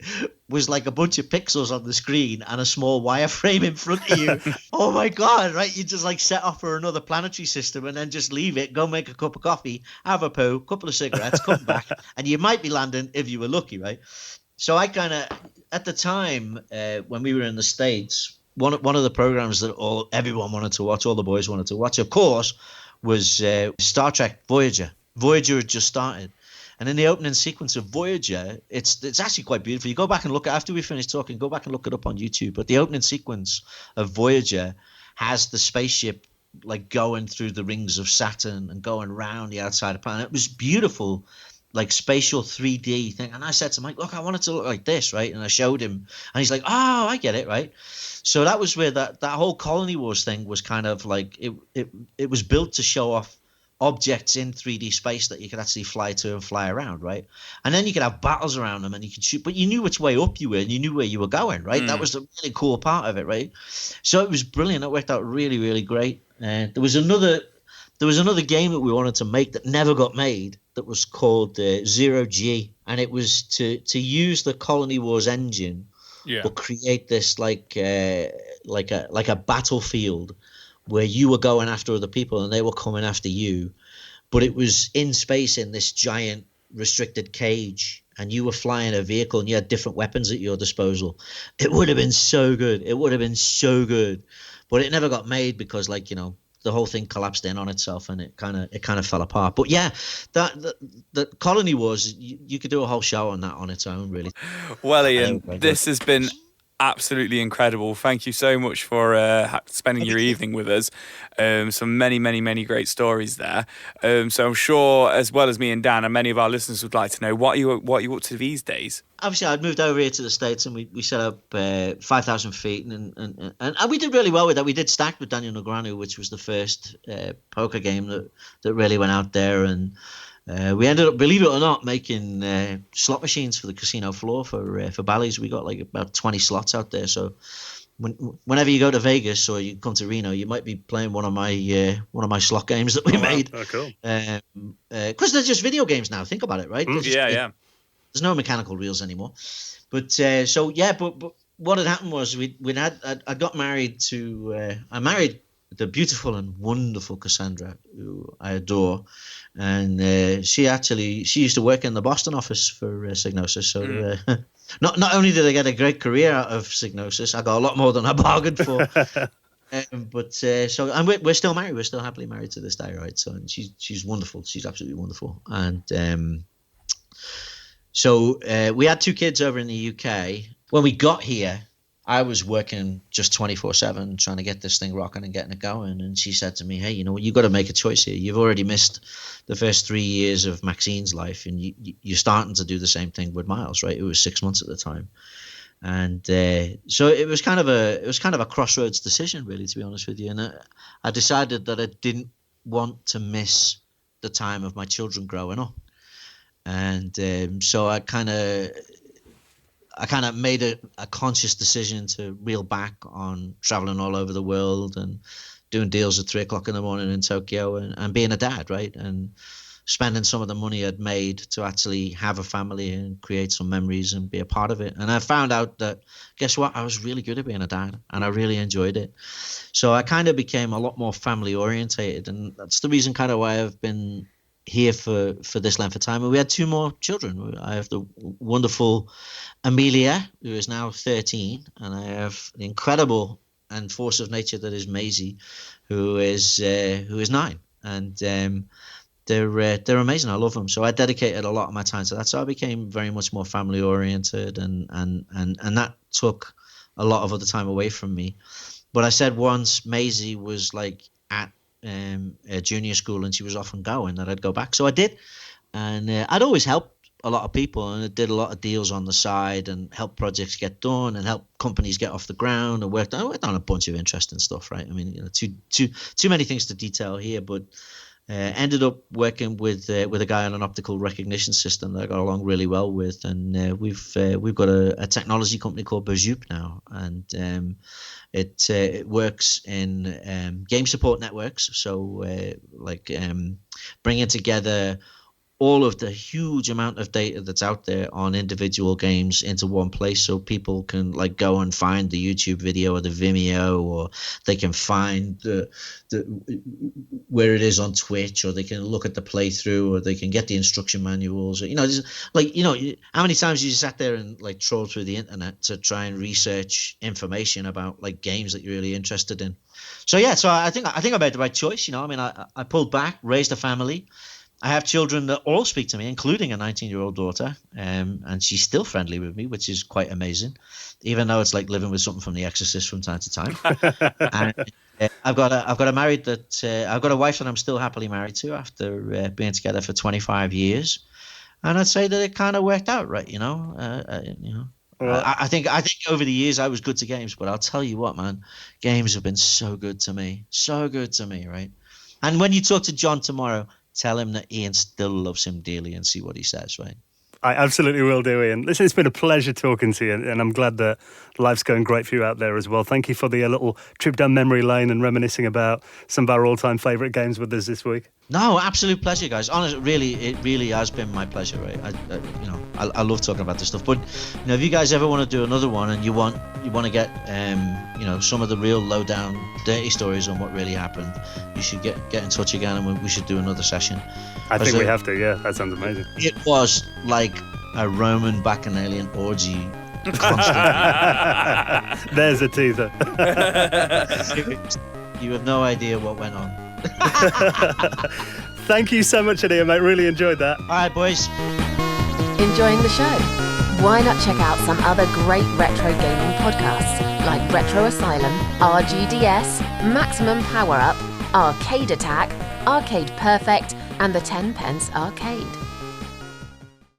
was like a bunch of pixels on the screen and a small wireframe in front of you. Oh my God, right? You just like set off for another planetary system and then just leave it, go make a cup of coffee, have a poo, couple of cigarettes, come back, and you might be landing if you were lucky, right? So I kind of, at the time when we were in the States, one of the programs that everyone wanted to watch, all the boys wanted to watch, of course, was Star Trek Voyager. Voyager had just started. And in the opening sequence of Voyager, it's actually quite beautiful. You go back and look, after we finish talking, go back and look it up on YouTube. But the opening sequence of Voyager has the spaceship like going through the rings of Saturn and going around the outside of the planet. It was beautiful, like spatial 3D thing. And I said to Mike, look, I want it to look like this, right? And I showed him, and he's like, oh, I get it, right? So that was where that whole Colony Wars thing was kind of like, it was built to show off objects in 3D space that you could actually fly to and fly around, right? And then you could have battles around them and you could shoot, but you knew which way up you were and you knew where you were going, right? That was the really cool part of it, right? So it was brilliant. It worked out really, really great. And there was another game that we wanted to make that never got made that was called Zero G, and it was to use the Colony Wars engine, but create this like a battlefield where you were going after other people and they were coming after you, but it was in space in this giant restricted cage, and you were flying a vehicle and you had different weapons at your disposal. It would have been so good. It would have been so good, but it never got made because, like, you know, the whole thing collapsed in on itself and it kind of fell apart. But yeah, the Colony Wars, you could do a whole show on that on its own, really. Well, Ian, this has been absolutely incredible. Thank you so much for spending your evening with us. Some many great stories there. So I'm sure, as well as me and Dan, and many of our listeners would like to know what you up to these days. Obviously, I'd moved over here to the States and we set up 5,000 feet and we did really well with that. We did Stacked with Daniel Negreanu, which was the first poker game that really went out there, and we ended up, believe it or not, making slot machines for the casino floor for Bally's. We got like about 20 slots out there. So whenever you go to Vegas or you come to Reno, you might be playing one of my slot games that we made. Oh, cool. Because they're just video games now. Think about it, right? Yeah. There's no mechanical reels anymore. But but what had happened was I got married to I married the beautiful and wonderful Cassandra, who I adore. And she used to work in the Boston office for Psygnosis. So not only did I get a great career out of Psygnosis, I got a lot more than I bargained for. And we're still married. We're still happily married to this day, right? So, and she's wonderful. She's absolutely wonderful. And so we had 2 kids over in the UK. When we got here, I was working just 24/7 trying to get this thing rocking and getting it going. And she said to me, hey, you know what, you've got to make a choice here. You've already missed the first 3 years of Maxine's life, and you're starting to do the same thing with Miles, right? It was 6 months at the time. And so it was kind of a crossroads decision, really, to be honest with you. And I decided that I didn't want to miss the time of my children growing up. And so I kind of made a conscious decision to reel back on traveling all over the world and doing deals at 3 o'clock in the morning in Tokyo and being a dad, right? And spending some of the money I'd made to actually have a family and create some memories and be a part of it. And I found out that, guess what? I was really good at being a dad and I really enjoyed it. So I kind of became a lot more family orientated. And that's the reason kind of why I've been here for this length of time. And we had 2 more children. I have the wonderful Amelia, who is now 13, and I have the incredible and force of nature that is Maisie, who is 9. And they're amazing. I love them. So I dedicated a lot of my time to that. So I became very much more family oriented, and that took a lot of other time away from me. But I said once Maisie was like at a junior school and she was off and going, that I'd go back. So I did, and I'd always helped a lot of people, and I did a lot of deals on the side and helped projects get done and helped companies get off the ground, and worked on a bunch of interesting stuff, right? I mean, you know, too many things to detail here, but ended up working with a guy on an optical recognition system that I got along really well with, and we've got a technology company called Bazoop now, and it works in game support networks, so bringing together all of the huge amount of data that's out there on individual games into one place, so people can like go and find the YouTube video or the Vimeo, or they can find the where it is on Twitch, or they can look at the playthrough, or they can get the instruction manuals. Or, you know, like, you know, how many times you sat there and like troll through the internet to try and research information about like games that you're really interested in? So yeah, so I think I made the right choice. You know, I mean, I pulled back, raised a family. I have children that all speak to me, including a 19-year-old daughter, and she's still friendly with me, which is quite amazing, even though it's like living with something from The Exorcist from time to time. And I've got a wife that I'm still happily married to after being together for 25 years, and I'd say that it kind of worked out right, you know. Well, I think over the years I was good to games, but I'll tell you what, man, games have been so good to me, right? And when you talk to John tomorrow, tell him that Ian still loves him dearly and see what he says, right? I absolutely will do, Ian. Listen, it's been a pleasure talking to you, and I'm glad that life's going great for you out there as well. Thank you for the little trip down memory lane and reminiscing about some of our all-time favourite games with us this week. No, absolute pleasure, guys. Honestly, it really has been my pleasure, right? I love talking about this stuff. But you know, if you guys ever want to do another one and you want to get some of the real low-down, dirty stories on what really happened, you should get in touch again, and we should do another session. I think we have to. Yeah, that sounds amazing. It was like a Roman Bacchanalian orgy. There's a teaser. You have no idea what went on. Thank you so much, Ian, mate. Really enjoyed that. All right, boys. Enjoying the show? Why not check out some other great retro gaming podcasts like Retro Asylum, RGDS, Maximum Power Up, Arcade Attack, Arcade Perfect, and the 10 Pence Arcade.